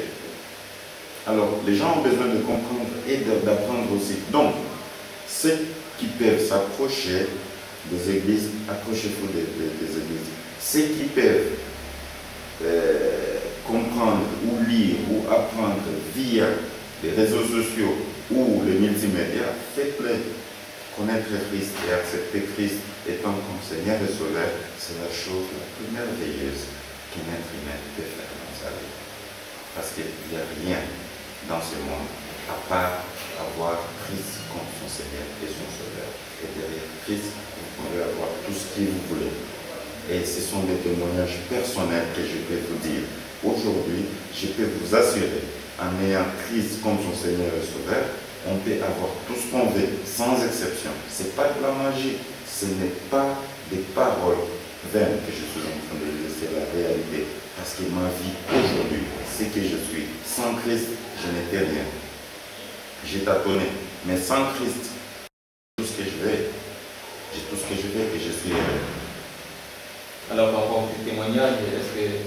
Alors, les gens ont besoin de comprendre et d'apprendre aussi. Donc, ceux qui peuvent s'approcher des églises, approchez-vous des églises. Ceux qui peuvent comprendre ou lire ou apprendre via les réseaux sociaux ou les multimédias, faites-le. Connaître Christ et accepter Christ étant comme Seigneur et Sauveur, c'est la chose la plus merveilleuse qu'un être humain peut faire dans sa vie. Parce qu'il n'y a rien dans ce monde à part avoir Christ comme son Seigneur et son Sauveur. Et derrière Christ, vous pouvez avoir tout ce que vous voulez. Et ce sont des témoignages personnels que je peux vous dire. Aujourd'hui, je peux vous assurer, en ayant Christ comme son Seigneur et Sauveur, on peut avoir tout ce qu'on veut, sans exception. Ce n'est pas de la magie, ce n'est pas des paroles vaines que je suis en train de dire, c'est la réalité. Parce que ma vie aujourd'hui, c'est que je suis. Sans Christ, je n'étais rien. J'ai tâtonné, mais sans Christ, tout ce que je veux, j'ai tout ce que je veux et je suis heureux. Alors, par rapport au témoignage, est-ce qu'il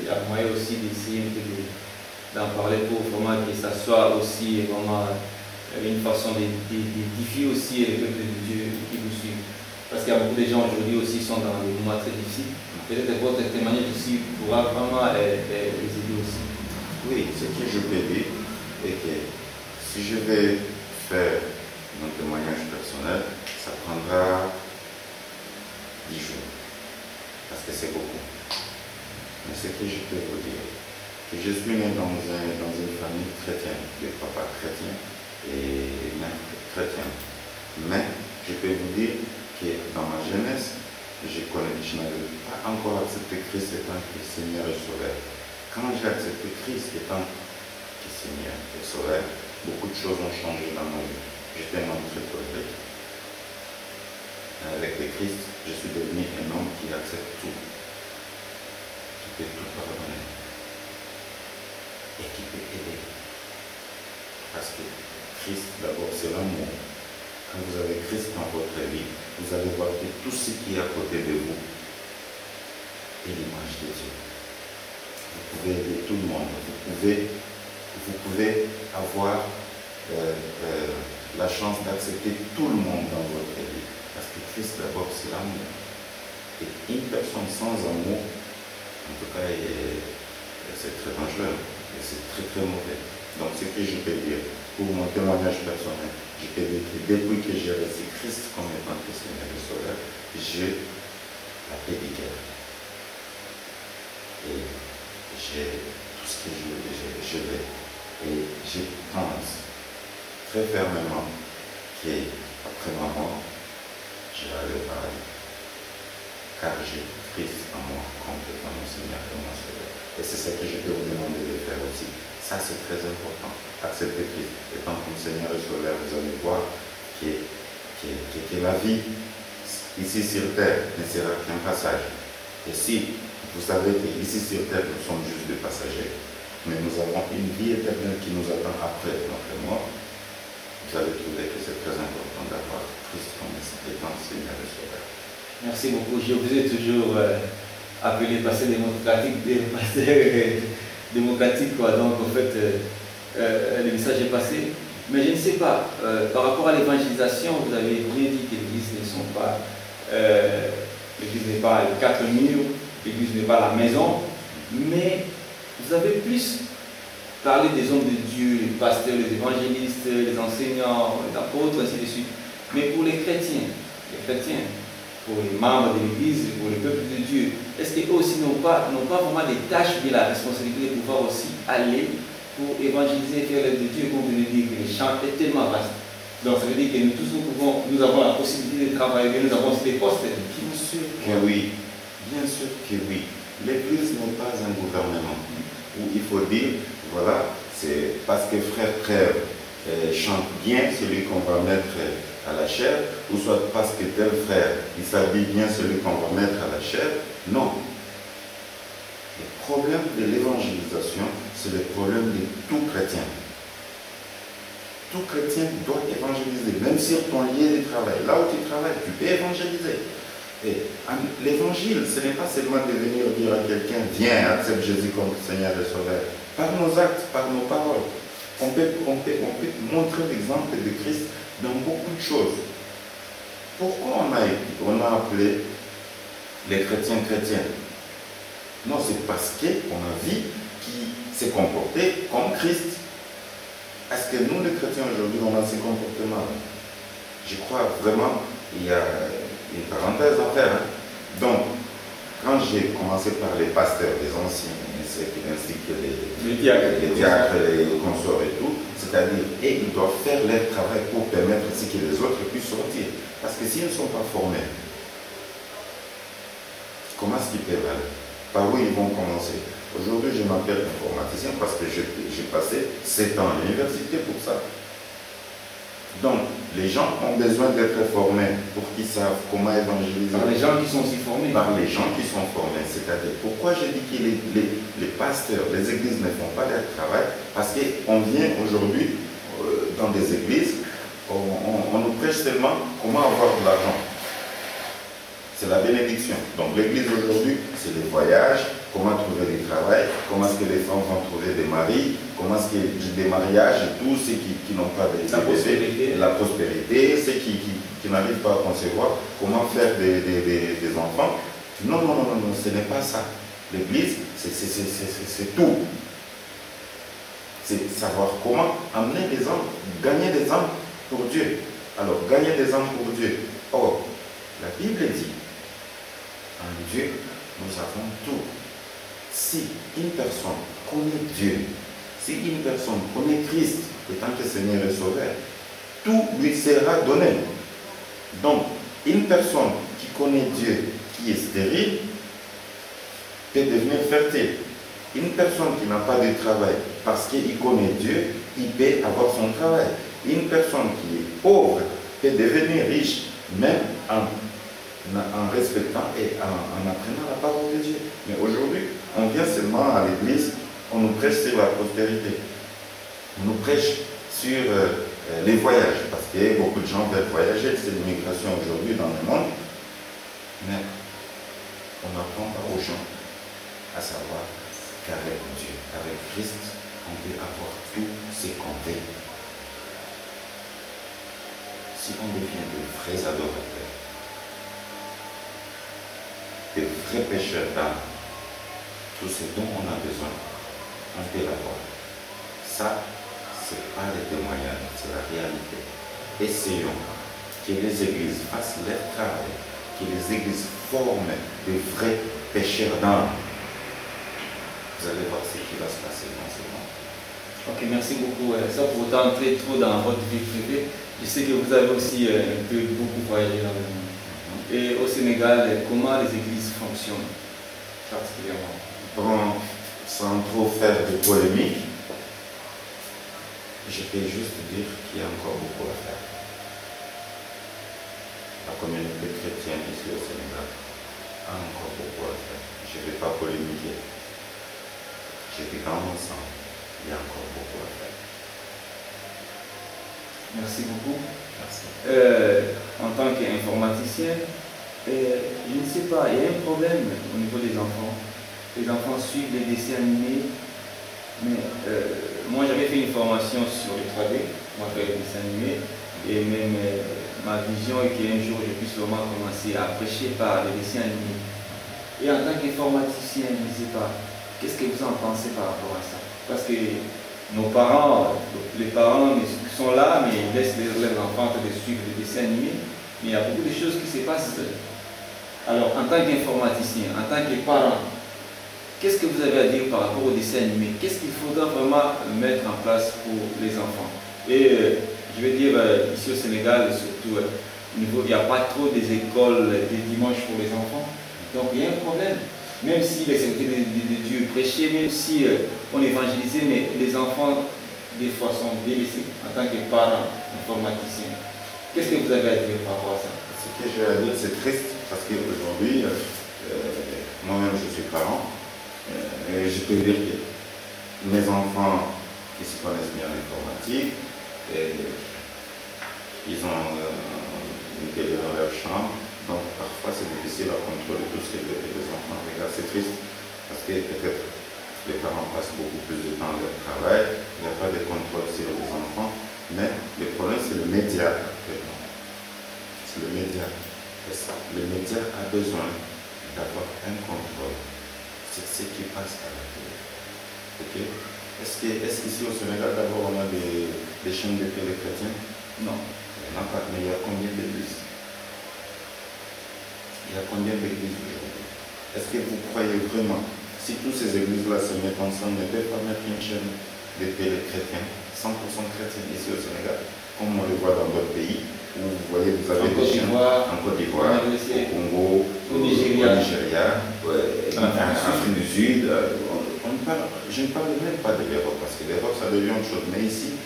y a moyen aussi d'essayer d'en parler pour vraiment que ça soit aussi vraiment une façon d'édifier aussi le peuple de Dieu qui vous suit? Parce qu'il y a beaucoup de gens aujourd'hui aussi qui sont dans des moments très difficiles. Peut-être votre témoignage ici pourra vraiment les aider aussi. Oui, ce que je peux dire est que si je vais faire mon témoignage personnel, ça prendra 10 jours. Parce que c'est beaucoup. Mais ce que je peux vous dire, que je suis né dans une famille chrétienne, de papa chrétien et mère chrétienne. Mais je peux vous dire que dans ma jeunesse, je n'avais pas encore accepté Christ étant que Seigneur et Sauveur. Quand j'ai accepté Christ étant que Seigneur et Sauveur, beaucoup de choses ont changé dans ma vie. J'étais un homme très colérique. Avec le Christ, je suis devenu un homme qui accepte tout, qui peut tout pardonner et qui peut aider. Parce que Christ, d'abord, c'est l'amour. Quand vous avez Christ dans votre vie, vous allez voir que tout ce qui est à côté de vous est l'image de Dieu. Vous pouvez aider tout le monde. Vous pouvez avoir la chance d'accepter tout le monde dans votre vie. Parce que Christ, d'abord, c'est l'amour. Et une personne sans amour, en tout cas, c'est très dangereux. Et c'est très, très mauvais. Donc, ce que je peux dire, pour mon témoignage personnel, je peux dire que depuis que j'ai reçu Christ comme étant le Seigneur et Sauveur, j'ai la paix du cœur. Et j'ai tout ce que je veux. Et je pense très fermement qu'après ma mort, je vais aller au paradis. Car j'ai Christ en moi, complètement mon Seigneur et mon Sauveur. Et c'est ça que je peux vous demander de faire aussi. Ça, c'est très important. Accepter Christ étant comme Seigneur et Sauveur, vous allez voir que la vie ici sur terre ne sera qu'un passage. Et si vous savez qu'ici sur terre, nous sommes juste des passagers, mais nous avons une vie éternelle qui nous attend après notre mort, vous allez trouver que c'est très important d'avoir Christ comme étant Seigneur et Sauveur. Merci beaucoup. Je vous ai toujours appelé pasteur démocratique, quoi. Donc en fait, le message est passé. Mais je ne sais pas, par rapport à l'évangélisation, vous avez bien dit que l'église n'est pas les quatre murs, l'église n'est pas la maison, mais vous avez plus parlé des hommes de Dieu, les pasteurs, les évangélistes, les enseignants, les apôtres, ainsi de suite. Mais pour les chrétiens, pour les membres de l'église, pour le peuple de Dieu, est-ce qu'eux aussi n'ont pas vraiment des tâches, mais la responsabilité de pouvoir aussi aller pour évangéliser et faire l'œuvre de Dieu, comme vous venez de dire que les champs est tellement vaste. Donc ça veut dire que nous tous nous avons la possibilité de travailler, nous avons des postes. Bien sûr que oui. Bien sûr que oui. L'église n'est pas un gouvernement où il faut dire, voilà, c'est parce que frère chante bien celui qu'on va mettre à la chair, ou soit parce que tel frère, il s'habille bien celui qu'on va mettre à la chair. Non. Le problème de l'évangélisation, c'est le problème de tout chrétien. Tout chrétien doit évangéliser, même sur ton lieu de travail. Là où tu travailles, tu peux évangéliser. Et l'évangile, ce n'est pas seulement de venir dire à quelqu'un, viens, accepte Jésus comme Seigneur et Sauveur. Par nos actes, par nos paroles, on peut montrer l'exemple de Christ dans beaucoup de choses. Pourquoi on a appelé les chrétiens chrétiens? Non, c'est parce qu'on a vu qui s'est comporté comme Christ. Est-ce que nous, les chrétiens, aujourd'hui, on a ces comportements? Je crois vraiment qu'il y a une parenthèse à faire. Donc, quand j'ai commencé par les pasteurs, les anciens, ainsi que les diacres, les consorts et tout, c'est-à-dire, ils doivent faire leur travail pour permettre aussi que les autres puissent sortir. Parce que s'ils ne sont pas formés, comment est-ce qu'ils peuvent aller? Par où ils vont commencer? Aujourd'hui, je m'appelle informaticien parce que j'ai passé 7 ans à l'université pour ça. Donc, les gens ont besoin d'être formés pour qu'ils savent comment évangéliser. Par les gens qui sont aussi formés. Par les gens qui sont formés. C'est-à-dire, pourquoi je dis que les pasteurs, les églises ne font pas leur travail? Parce qu'on vient aujourd'hui dans des églises, on nous prêche seulement comment avoir de l'argent. C'est la bénédiction. Donc l'église aujourd'hui, c'est les voyages, comment trouver du travail, comment est-ce que les femmes vont trouver des maris, comment est-ce que des mariages et tous ceux qui n'ont pas de la prospérité, ceux qui n'arrivent pas à concevoir, comment faire des enfants. Non, ce n'est pas ça. L'église, c'est tout. C'est savoir comment amener des âmes, gagner des âmes pour Dieu. Alors, gagner des âmes pour Dieu. Or, la Bible dit, en Dieu, nous avons tout. Si une personne connaît Dieu, si une personne connaît Christ, étant que Seigneur et Sauveur, tout lui sera donné. Donc, une personne qui connaît Dieu, qui est stérile peut devenir fertile. Une personne qui n'a pas de travail, parce qu'il connaît Dieu, il peut avoir son travail. Une personne qui est pauvre peut devenir riche, même en respectant et en apprenant la parole de Dieu. Mais aujourd'hui, on vient seulement à l'église, on nous prêche sur la prospérité. On nous prêche sur les voyages, parce que beaucoup de gens veulent voyager, c'est l'immigration aujourd'hui dans le monde. Mais on n'apprend pas aux gens à savoir qu'avec Dieu, avec Christ, on peut avoir tout ce qu'on veut. Si on devient de vrais adorateurs, de vrais pécheurs d'âme, tout ce dont on a besoin, on peut l'avoir. Ça, ce n'est pas des témoignages, c'est la réalité. Essayons que les églises fassent leur travail, que les églises forment de vrais pécheurs d'âme. Vous allez voir ce qui va se passer dans ce monde. Ok, merci beaucoup. Sans pour autant entrer trop dans votre vie privée, je sais que vous avez aussi un peu beaucoup voyagé dans le monde. Et au Sénégal, comment les églises fonctionnent particulièrement? Bon, sans trop faire de polémique, je peux juste dire qu'il y a encore beaucoup à faire. La communauté chrétienne ici au Sénégal a encore beaucoup à faire. Je ne vais pas polémiquer. Je dis dans l'ensemble, il y a encore beaucoup à faire. Merci beaucoup. Merci. En tant qu'informaticien, je ne sais pas, il y a un problème au niveau des enfants. Les enfants suivent les dessins animés, mais moi j'avais fait une formation sur le 3D, moi faire les dessins animés, et même ma vision est qu'un jour je puisse vraiment commencer à prêcher par les dessins animés. Et en tant qu'informaticien, je ne sais pas, qu'est-ce que vous en pensez par rapport à ça? Parce que nos parents, les parents sont là, mais ils laissent leurs enfants de suivre les dessins animés, mais il y a beaucoup de choses qui se passent. Alors, en tant qu'informaticien, en tant que parent, qu'est-ce que vous avez à dire par rapport aux dessins animés? Qu'est-ce qu'il faudra vraiment mettre en place pour les enfants? Et je veux dire, ici au Sénégal, surtout, au niveau, il n'y a pas trop des écoles des dimanches pour les enfants. Donc, il y a un problème. Même si les serviteurs de Dieu prêchaient, même si on évangélisait, mais les enfants, des fois, sont délaissés en tant que parents informaticiens. Qu'est-ce que vous avez à dire par rapport à ça? Ce que j'ai à dire, c'est triste, parce qu'aujourd'hui, moi-même je suis parent, et je peux dire que mes enfants qui se connaissent bien l'informatique, ils ont une télé dans leur chambre, donc parfois c'est difficile à contrôler tout ce que les enfants regardent. C'est triste, parce que peut-être les parents passent beaucoup plus de temps à leur travail, il n'y a pas de contrôle sur les enfants, mais le problème c'est le média. C'est le média. Le média a besoin d'avoir un contrôle sur ce qui passe à la télé. Okay? Est-ce qu'ici au Sénégal, d'abord, on a des chaînes de télé chrétiennes? Non. Il n'y en a pas, mais il y a combien d'églises? Il y a combien d'églises aujourd'hui? Est-ce que vous croyez vraiment, si toutes ces églises-là se mettent ensemble, ne peuvent pas mettre une chaîne de télé chrétienne, 100% chrétienne ici au Sénégal, comme on le voit dans d'autres pays, où vous voyez, vous avez des chaînes en Côte d'Ivoire, au Congo, au Nigeria, en Afrique du Sud. Je ne parle même pas de l'Europe, parce que l'Europe, ça devient autre chose. Mais ici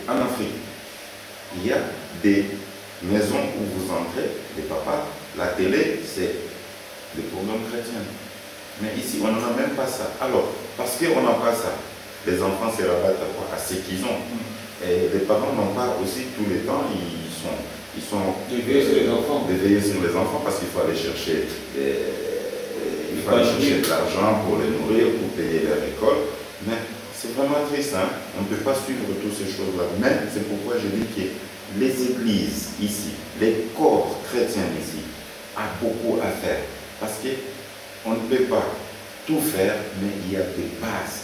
en Afrique, il y a des maisons où vous entrez, des papas, la télé, c'est des programmes chrétiens. Mais ici, on n'en a même pas ça. Alors, parce qu'on n'a pas ça, les enfants se rabattent à ce qu'ils ont. Et les parents n'ont pas aussi tout le temps, ils sont d'éveiller sur les enfants parce qu'il faut aller chercher de l'argent pour les nourrir, pour payer leur école. Mais c'est vraiment triste, hein? On ne peut pas suivre toutes ces choses-là. Mais c'est pourquoi je dis que les églises ici, les corps chrétiens ici, ont beaucoup à faire. Parce qu'on ne peut pas tout faire, mais il y a des bases,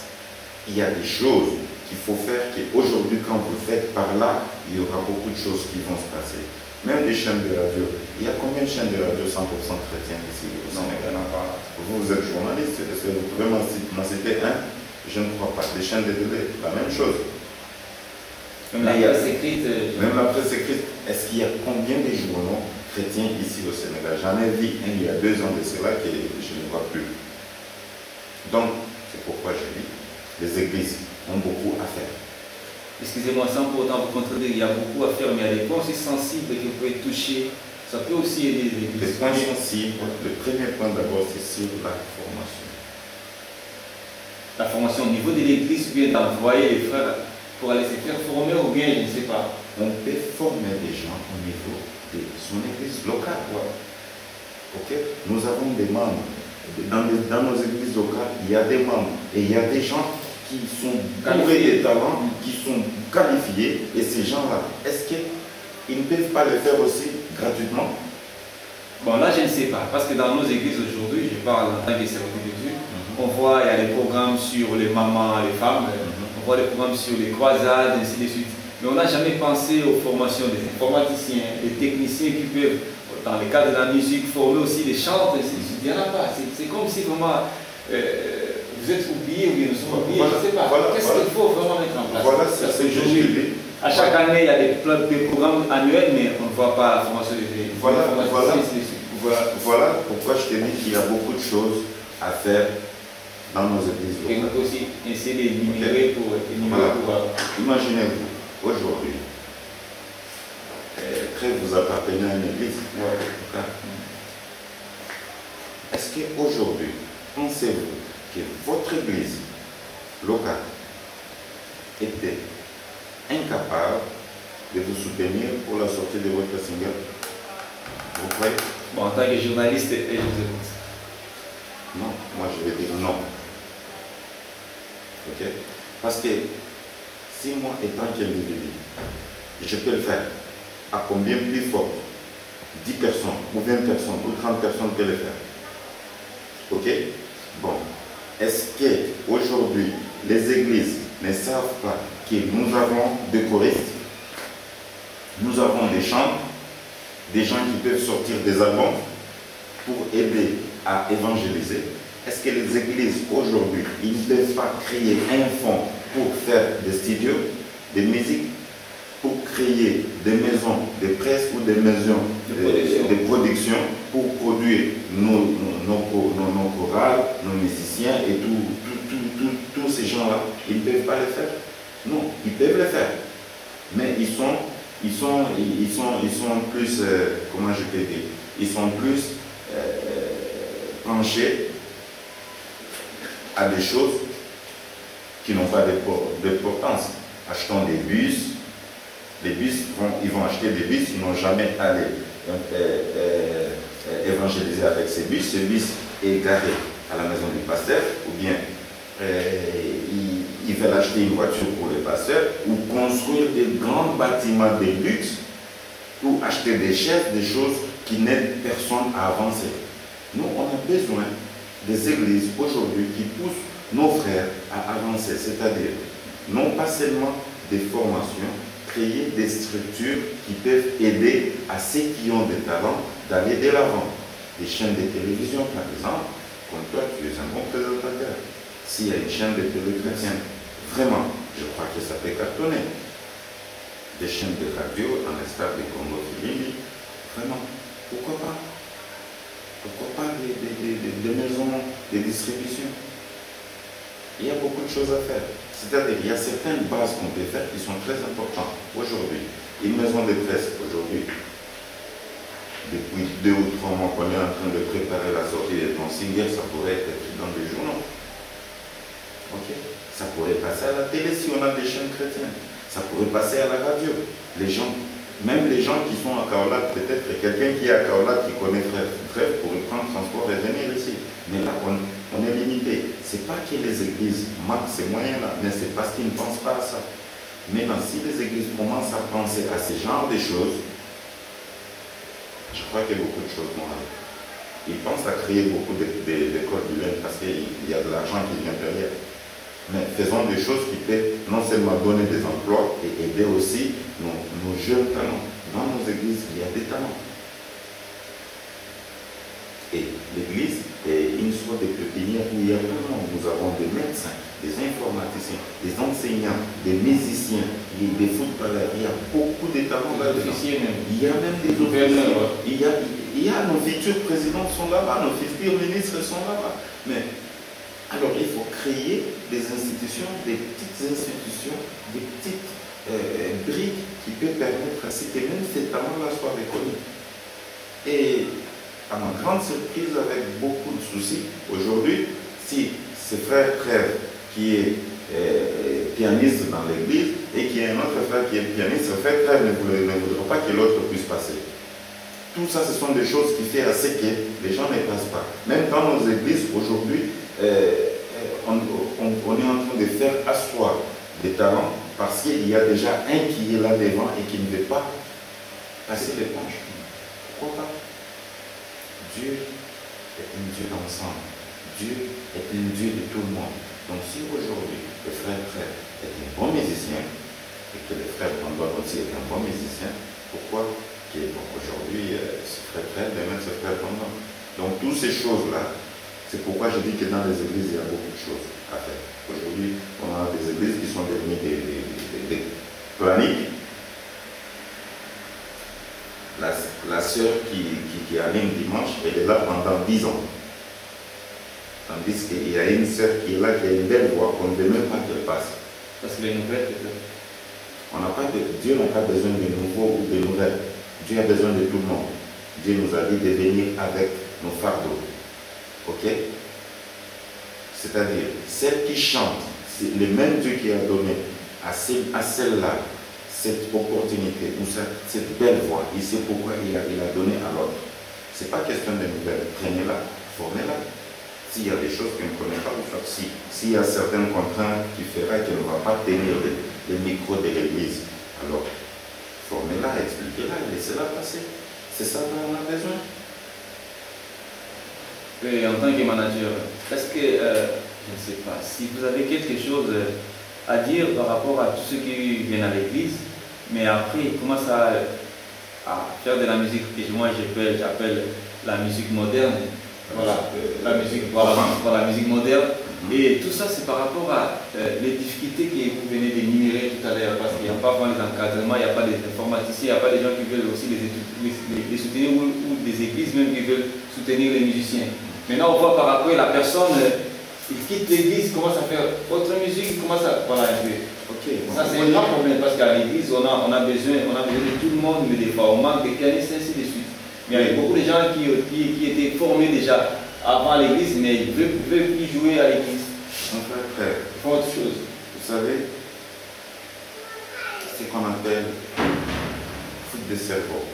il y a des choses qu'il faut faire qu'aujourd'hui, quand vous le faites par là, il y aura beaucoup de choses qui vont se passer. Même des chaînes de radio. Il y a combien de chaînes de radio 100% chrétiennes ici au Sénégal? Vous êtes journaliste, est-ce que vous pouvez m'en citer un? Je ne crois pas. Les chaînes de télé, la même chose. Même la presse écrite. Même la presse écrite. Est-ce qu'il y a combien de journaux chrétiens ici au Sénégal. J'en ai vu un il y a 2 ans de cela que je ne vois plus. Donc, c'est pourquoi je dis, les églises ont beaucoup à faire. Excusez-moi, sans pour autant vous contredire, il y a beaucoup à faire, mais il y a des points aussi sensibles que vous pouvez toucher. Ça peut aussi aider les églises. Les points sensibles, le premier point d'abord, c'est sur la formation. La formation au niveau de l'église, ou bien d'envoyer les frères pour aller se faire former, ou bien je ne sais pas. On peut former des gens au niveau de son église locale. Ok? Nous avons des membres. Dans nos églises locales, il y a des membres. Et il y a des gens qui sont bourrés de talents, qui sont qualifiés. Et ces gens-là, est-ce qu'ils ne peuvent pas le faire aussi gratuitement? Bon, là, je ne sais pas. Parce que dans nos églises aujourd'hui, je parle en tant que serviteur de Dieu, on voit, il y a des programmes sur les mamans, les femmes, on voit des programmes sur les croisades, ainsi de suite. Mais on n'a jamais pensé aux formations des informaticiens, des techniciens qui peuvent, dans le cadre de la musique, former aussi des chanteurs, ainsi de suite. Il n'y en a pas. C'est comme si vraiment vous êtes oubliés ou bien nous sommes oubliés, je ne sais pas. Qu'est-ce qu'il faut vraiment mettre en place? Voilà, c'est ce que je dis. À chaque année, il y a des programmes annuels, mais on ne voit pas la formation des Voilà pourquoi je te dis qu'il y a beaucoup de choses à faire dans nos églises locales. Et on peut aussi essayer d'énumérer pour Imaginez-vous, aujourd'hui, vous appartenez à une église. Est-ce qu'aujourd'hui, pensez-vous que votre église locale était incapable de vous soutenir pour la sortie de votre single? Vous croyez? Bon, en tant que journaliste, je vous écoute. Non, moi je vais dire non. Ok? Parce que si moi, étant qu'individu, je peux le faire, à combien plus fort? 10 personnes, ou 20 personnes, ou 30 personnes peuvent le faire. Ok? Bon. Est-ce qu'aujourd'hui, les églises ne savent pas que nous avons des choristes, nous avons des chants, des gens qui peuvent sortir des albums pour aider à évangéliser? Est-ce que les églises aujourd'hui, ils ne peuvent pas créer un fonds pour faire des studios, des musiques, pour créer des maisons de presse ou des maisons de production pour produire nos chorales, nos musiciens et tous ces gens-là? Ils ne peuvent pas le faire? Non, ils peuvent le faire. Mais ils sont plus, comment je peux dire, ils sont plus penchés à des choses qui n'ont pas d'importance. Achetons des bus. Les bus, ils vont acheter des bus, ils n'ont jamais allé évangéliser avec ces bus. Ce bus est garé à la maison du pasteur, ou bien ils veulent acheter une voiture pour le pasteur, ou construire des grands bâtiments de luxe, ou acheter des chefs, des choses qui n'aident personne à avancer. Nous, on a besoin des églises aujourd'hui qui poussent nos frères à avancer, c'est-à-dire non pas seulement des formations, créer des structures qui peuvent aider à ceux qui ont des talents d'aller de l'avant. Des chaînes de télévision, par exemple, comme toi, tu es un bon présentateur. S'il y a une chaîne de télé chrétienne, vraiment, je crois que ça peut cartonner. Des chaînes de radio, en l'espace de Congo Filimbi, vraiment, pourquoi pas? Pourquoi pas des maisons de distribution? Il y a beaucoup de choses à faire. C'est-à-dire qu'il y a certaines bases qu'on peut faire qui sont très importantes. Aujourd'hui, une maison de presse, aujourd'hui, depuis 2 ou 3 mois qu'on est en train de préparer la sortie de ton single, ça pourrait être dans des journaux. Ok? Ça pourrait passer à la télé si on a des chaînes chrétiennes. Ça pourrait passer à la radio. Les gens, même les gens qui sont à Kaolat, peut-être quelqu'un qui est à Kaolat qui connaît Frère pourrait prendre transport et venir ici. Mais là, on est limité. Ce n'est pas que les églises manquent ces moyens-là, mais c'est parce qu'ils ne pensent pas à ça. Maintenant, si les églises commencent à penser à ce genre de choses, je crois que beaucoup de choses vont aller. Ils pensent à créer beaucoup d'écoles bilingues parce qu'il y a de l'argent qui vient derrière. Mais faisons des choses qui peuvent non seulement donner des emplois et aider aussi nos jeunes talents. Dans nos églises, il y a des talents. Et l'église est une sorte de pépinière où il y a vraiment, nous avons des médecins. médecins, des informaticiens, des enseignants, des musiciens, des footballeurs. Il y a beaucoup de talents là-dedans. Il y a même des officiers. Il y a nos futurs présidents sont là-bas, nos futurs ministres sont là-bas. Mais alors il faut créer des institutions, des petites institutions, des petites briques qui peuvent permettre à ce que même ces talents-là soient reconnus. Et à ma grande surprise, avec beaucoup de soucis, aujourd'hui, si ce frère Trèves qui est pianiste dans l'église et qui est un autre frère qui est pianiste, ce frère Trèves ne voudra pas que l'autre puisse passer. Tout ça, ce sont des choses qui font à ce que les gens ne passent pas. Même dans nos églises, aujourd'hui, on est en train de faire asseoir des talents parce qu'il y a déjà un qui est là devant et qui ne veut pas passer l'éponge. Pourquoi pas? Dieu est un Dieu d'ensemble. Dieu est un Dieu de tout le monde. Donc si aujourd'hui le frère Trèves est un bon musicien et que le frère Brandon aussi est un bon musicien, pourquoi aujourd'hui ce frère Trèves demain ce frère Brandon? Donc toutes ces choses-là, c'est pourquoi je dis que dans les églises il y a beaucoup de choses à faire. Aujourd'hui, on a des églises qui sont devenues des planiques. La sœur qui anime dimanche, elle est là pendant 10 ans. Tandis qu'il y a une sœur qui est là, qui a une belle voix, qu'on ne veut même pas qu'elle passe. Parce que les nouvelles, Dieu n'a pas besoin de nouveaux ou de nouvelles. Dieu a besoin de tout le monde. Dieu nous a dit de venir avec nos fardeaux. Ok? C'est-à-dire, celle qui chante, c'est le même Dieu qui a donné à celle-là cette opportunité ou cette belle voix. Il sait pourquoi il a donné à l'autre. Ce n'est pas question de nouvelles. Prenez-la, formez-la. S'il y a des choses qu'elle ne connaît pas, s'il y a certaines contraintes qui feraient qu'elle ne va pas tenir le micro de l'église, alors formez-la, expliquez-la, laissez-la passer. C'est ça dont on a besoin. Et en tant que manager, est-ce que, je ne sais pas, si vous avez quelque chose à dire par rapport à tous ceux qui viennent à l'église, mais après ils commencent à faire de la musique que moi j'appelle la musique moderne. Voilà, la musique moderne. Et tout ça, c'est par rapport à les difficultés que vous venez d'énumérer tout à l'heure, parce qu'il n'y a pas vraiment les encadrements, il n'y a pas des informaticiens, il n'y a pas des gens qui veulent aussi les soutenir, ou des églises même qui veulent soutenir les musiciens. Maintenant, on voit par après la personne, il quitte l'église, commence à faire autre musique, il commence à... Voilà un peu. Okay. Ça, c'est un grand problème, parce qu'à l'église, on a besoin de tout le monde, mais des fois, on manque des pianistes, ainsi de suite. Mais il y a beaucoup de gens qui étaient formés déjà avant l'église, mais ils ne veulent plus jouer à l'église. Enfin, frère, Ils font autre chose. vous savez, ce qu'on appelle foot de cerveau.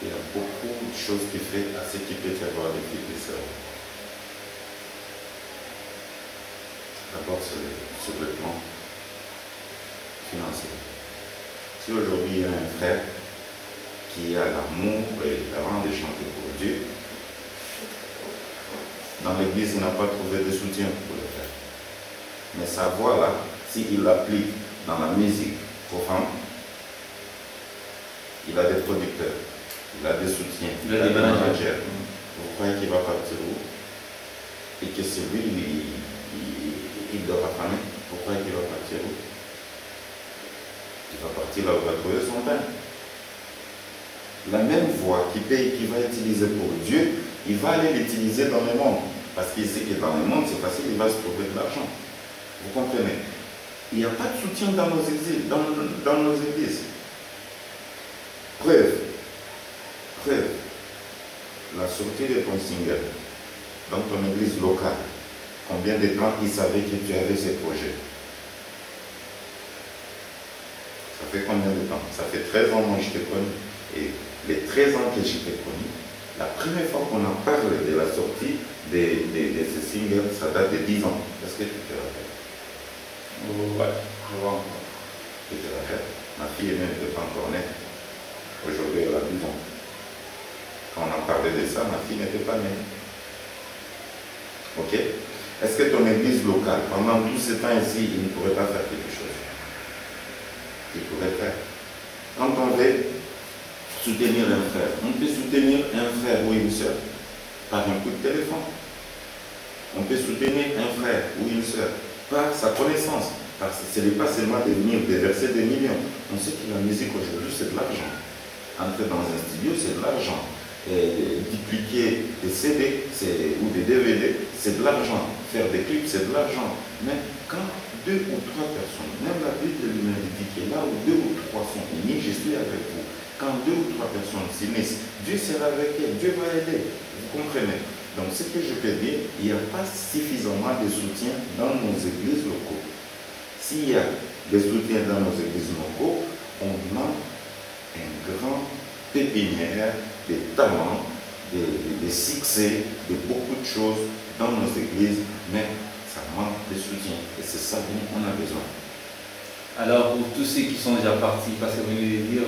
Il y a beaucoup de choses qui font à ce qu'il peut y avoir des foot de cerveau. D'abord sur le plan financier. Si aujourd'hui il y a un frère qui a l'amour et le talent de chanter pour Dieu, dans l'église, il n'a pas trouvé de soutien pour le faire. Mais sa voix-là, s'il l'applique dans la musique profane, il a des producteurs, il a des soutiens, il a des managers. Vous croyez qu'il va partir où? Et que c'est lui, il doit affamer. Vous croyez qu'il va partir où? Il va partir là où il va trouver son pain. La même voix qu'il va utiliser pour Dieu, il va aller l'utiliser dans le monde. Parce qu'il sait que dans le monde, c'est facile, il va se trouver de l'argent. Vous comprenez? Il n'y a pas de soutien dans nos églises. Dans nos églises. Preuve. La sortie de ton single dans ton église locale. Combien de temps ils savaient que tu avais ce projet? Ça fait combien de temps? Ça fait 13 ans que je te connais. Et les 13 ans que je t'ai connu, la première fois qu'on a parlé de la sortie de ce single, ça date de 10 ans. Est-ce que tu te rappelles? Ouais, je vois encore. Tu te rappelles? Ma fille n'était pas encore née. Aujourd'hui, elle a 12 ans. Quand on a parlé de ça, ma fille n'était pas née. Ok? Est-ce que ton église locale, pendant tout ce temps ici, il ne pourrait pas faire quelque chose? Il pourrait faire. Quand on veut soutenir un frère, on peut soutenir un frère ou une soeur par un coup de téléphone. On peut soutenir un frère ou une soeur par sa connaissance. Parce que ce n'est pas seulement de venir déverser des millions. On sait que la musique aujourd'hui, c'est de l'argent. Entrer dans un studio, c'est de l'argent. Dupliquer des CD ou des DVD, c'est de l'argent. Faire des clips, c'est de l'argent. Mais quand 2 ou 3 personnes, même la Bible de lui-même dit que là où 2 ou 3 sont unis, je suis avec vous. Quand 2 ou 3 personnes s'unissent, Dieu sera avec elles, Dieu va aider. Vous comprenez? Donc ce que je peux dire, il n'y a pas suffisamment de soutien dans nos églises locaux. S'il y a des soutiens dans nos églises locaux, on a un grand pépinière de talents, de succès, de beaucoup de choses dans nos églises, mais ça manque de soutien. Et c'est ça dont on a besoin. Alors, pour tous ceux qui sont déjà partis, parce que vous venez de dire,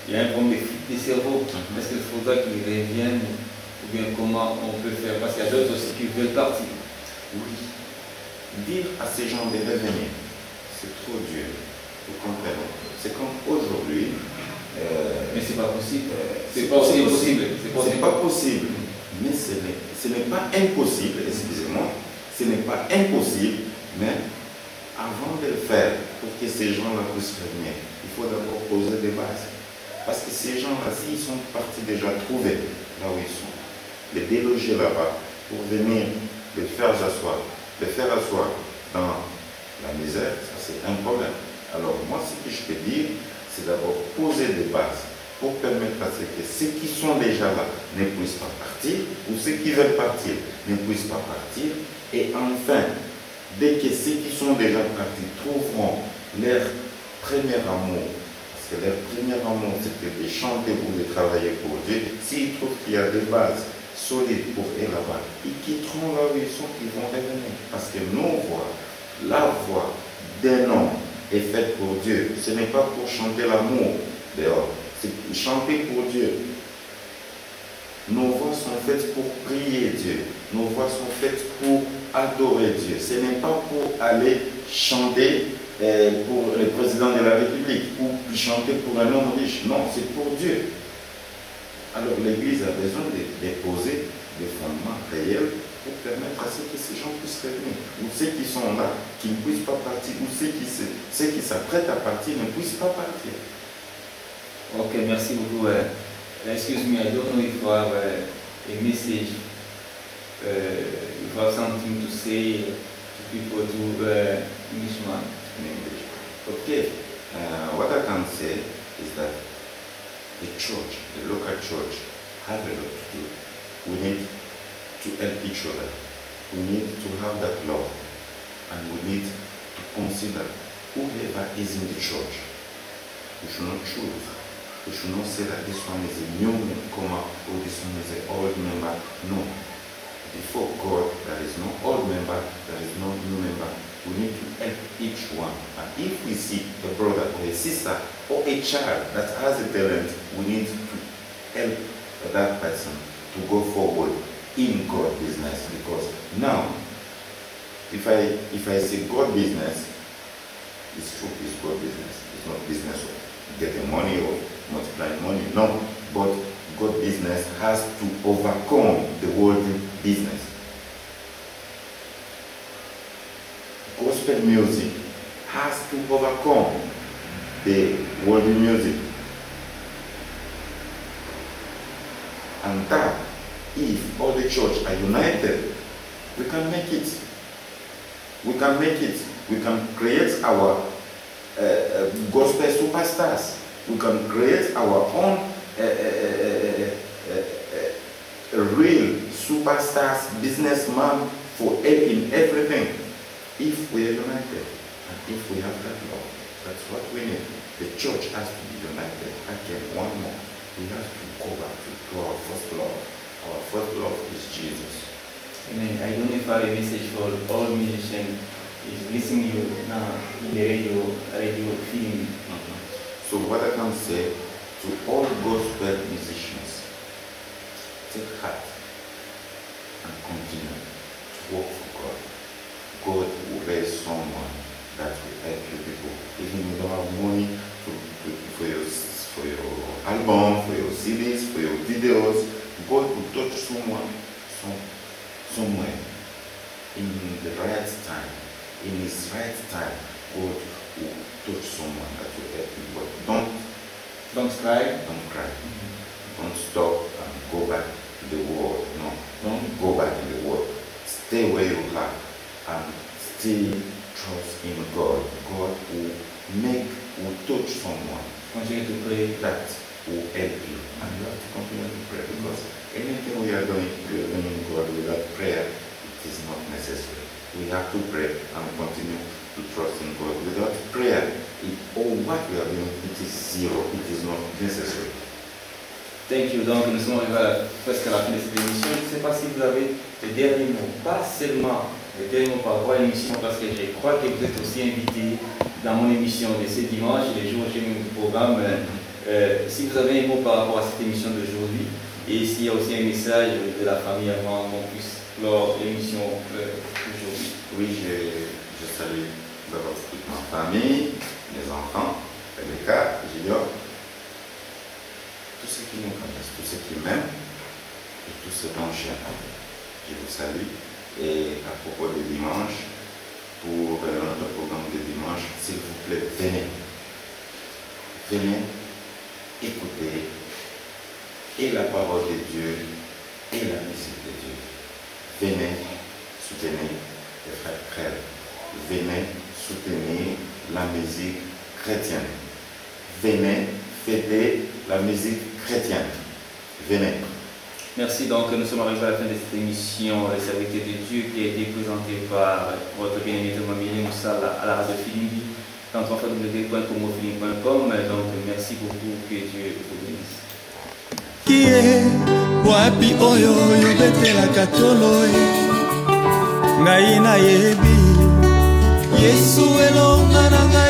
il y a un problème de cerveau, est-ce qu'il faudra qu'ils reviennent, ou bien comment on peut faire? Parce qu'il y a d'autres aussi qui veulent partir. Oui. Dire à ces gens de revenir, c'est trop dur. Vous comprenez? C'est comme aujourd'hui. Mais c'est pas possible. C'est pas aussi possible. C'est pas possible. Mais ce n'est pas impossible, excusez-moi. Ce n'est pas impossible, mais avant de le faire, pour que ces gens-là puissent revenir, il faut d'abord poser des bases. Parce que ces gens-là, s'ils sont partis déjà trouver là où ils sont, les déloger là-bas pour venir les faire asseoir dans la misère, ça c'est un problème. Alors moi, ce que je peux dire, c'est d'abord poser des bases pour permettre à ce que ceux qui sont déjà là ne puissent pas partir, ou ceux qui veulent partir ne puissent pas partir, et enfin, dès que ceux qui sont déjà partis trouveront leur premier amour, parce que leur premier amour c'était de chanter ou de travailler pour Dieu, s'ils trouvent qu'il y a des bases solides pour eux là-bas, ils quitteront là où ils sont, ils vont revenir. Parce que nos voix, la voix d'un homme est faite pour Dieu. Ce n'est pas pour chanter l'amour dehors, c'est pour chanter pour Dieu. Nos voix sont faites pour prier Dieu. Nos voix sont faites pour adorer Dieu. Ce n'est pas pour aller chanter pour le président de la République ou chanter pour un homme riche. Non, c'est pour Dieu. Alors l'Église a besoin de déposer des fondements réels pour permettre à ce que ces gens puissent revenir. Ou ceux qui sont là, qui ne puissent pas partir, ou ceux qui s'apprêtent à partir ne puissent pas partir. Ok, merci beaucoup. Excuse me, I don't know if you have a message, if you have something to say to people, to Englishman. In English. Okay, what I can say is that the church, the local church, have a lot to do. We need to help each other. We need to have that love. And we need to consider whoever is in the church. We should not choose. We should not say that this one is a new newcomer or this one is an old member. No. Before God, there is no old member, there is no new member. We need to help each one. And if we see a brother or a sister or a child that has a talent, we need to help that person to go forward in God business. Because now, if I say God business, it's true, it's God business. It's not business of getting money or multiplying money. No, but God business has to overcome the worldly business. Gospel music has to overcome the worldly music. And that, if all the church are united, we can make it. We can make it. We can create our gospel superstars. We can create our own real superstars, businessmen for helping everything. If we are united and if we have that love, that's what we need. The church has to be united. Again, one more. We have to go back to our first love. Our first love is Jesus. Amen. I don't know if I have a message for all musicians is listening you now in the radio film. So what I can say to all gospel musicians, take heart and continue to work for God. God will raise someone that will help you people. Even if you don't have money for your album, for your CDs, for your videos, God will touch someone somewhere in the right time, in his right time, God will touch someone that will help you. But Don't cry. don't cry. Don't stop and go back to the world. No, don't go back in the world. Stay where you are and still trust in God. God will touch someone. Continue to pray. That will help you. And you have to continue to pray because anything we are doing God without prayer, it is not necessary. We have to pray and continue to trust in God. Without prayer, all what we are doing, it is zero. It is not necessary. Thank you. Donc nous sommes arrivés presque à la fin de cette émission. Je ne sais pas si vous avez le dernier mot, pas seulement le dernier mot par rapport à l'émission, parce que je crois que vous êtes aussi invité dans mon émission de ce dimanche, les jours chez mon programme. Si vous avez un mot par rapport à cette émission d'aujourd'hui, et s'il y a aussi un message de la famille avant qu'on puisse clore l'émission d'aujourd'hui. Oui, je salue d'abord toute ma famille, mes enfants, Rebecca, Gideon, tous ceux qui nous connaissent, tous ceux qui m'aiment, et tous ceux dont je vous salue. Et à propos de dimanche, pour notre programme de dimanche, s'il vous plaît, venez. Venez écouter et la parole de Dieu et la musique de Dieu. Venez soutenir les frères frères. Venez soutenir la musique chrétienne. Venez fêter la musique chrétienne. Venez. Merci. Donc, nous sommes arrivés à la fin de cette émission, les serviteurs de Dieu, qui a été présentée par votre bien-aimé Thomas Millet Moussala à la radio Filimbi, dans www.comofilm.com. Donc, merci beaucoup. Que Dieu vous bénisse. Kie wapi oyo yobetelaka tolo ngai nayebi Yesu elonga na ngai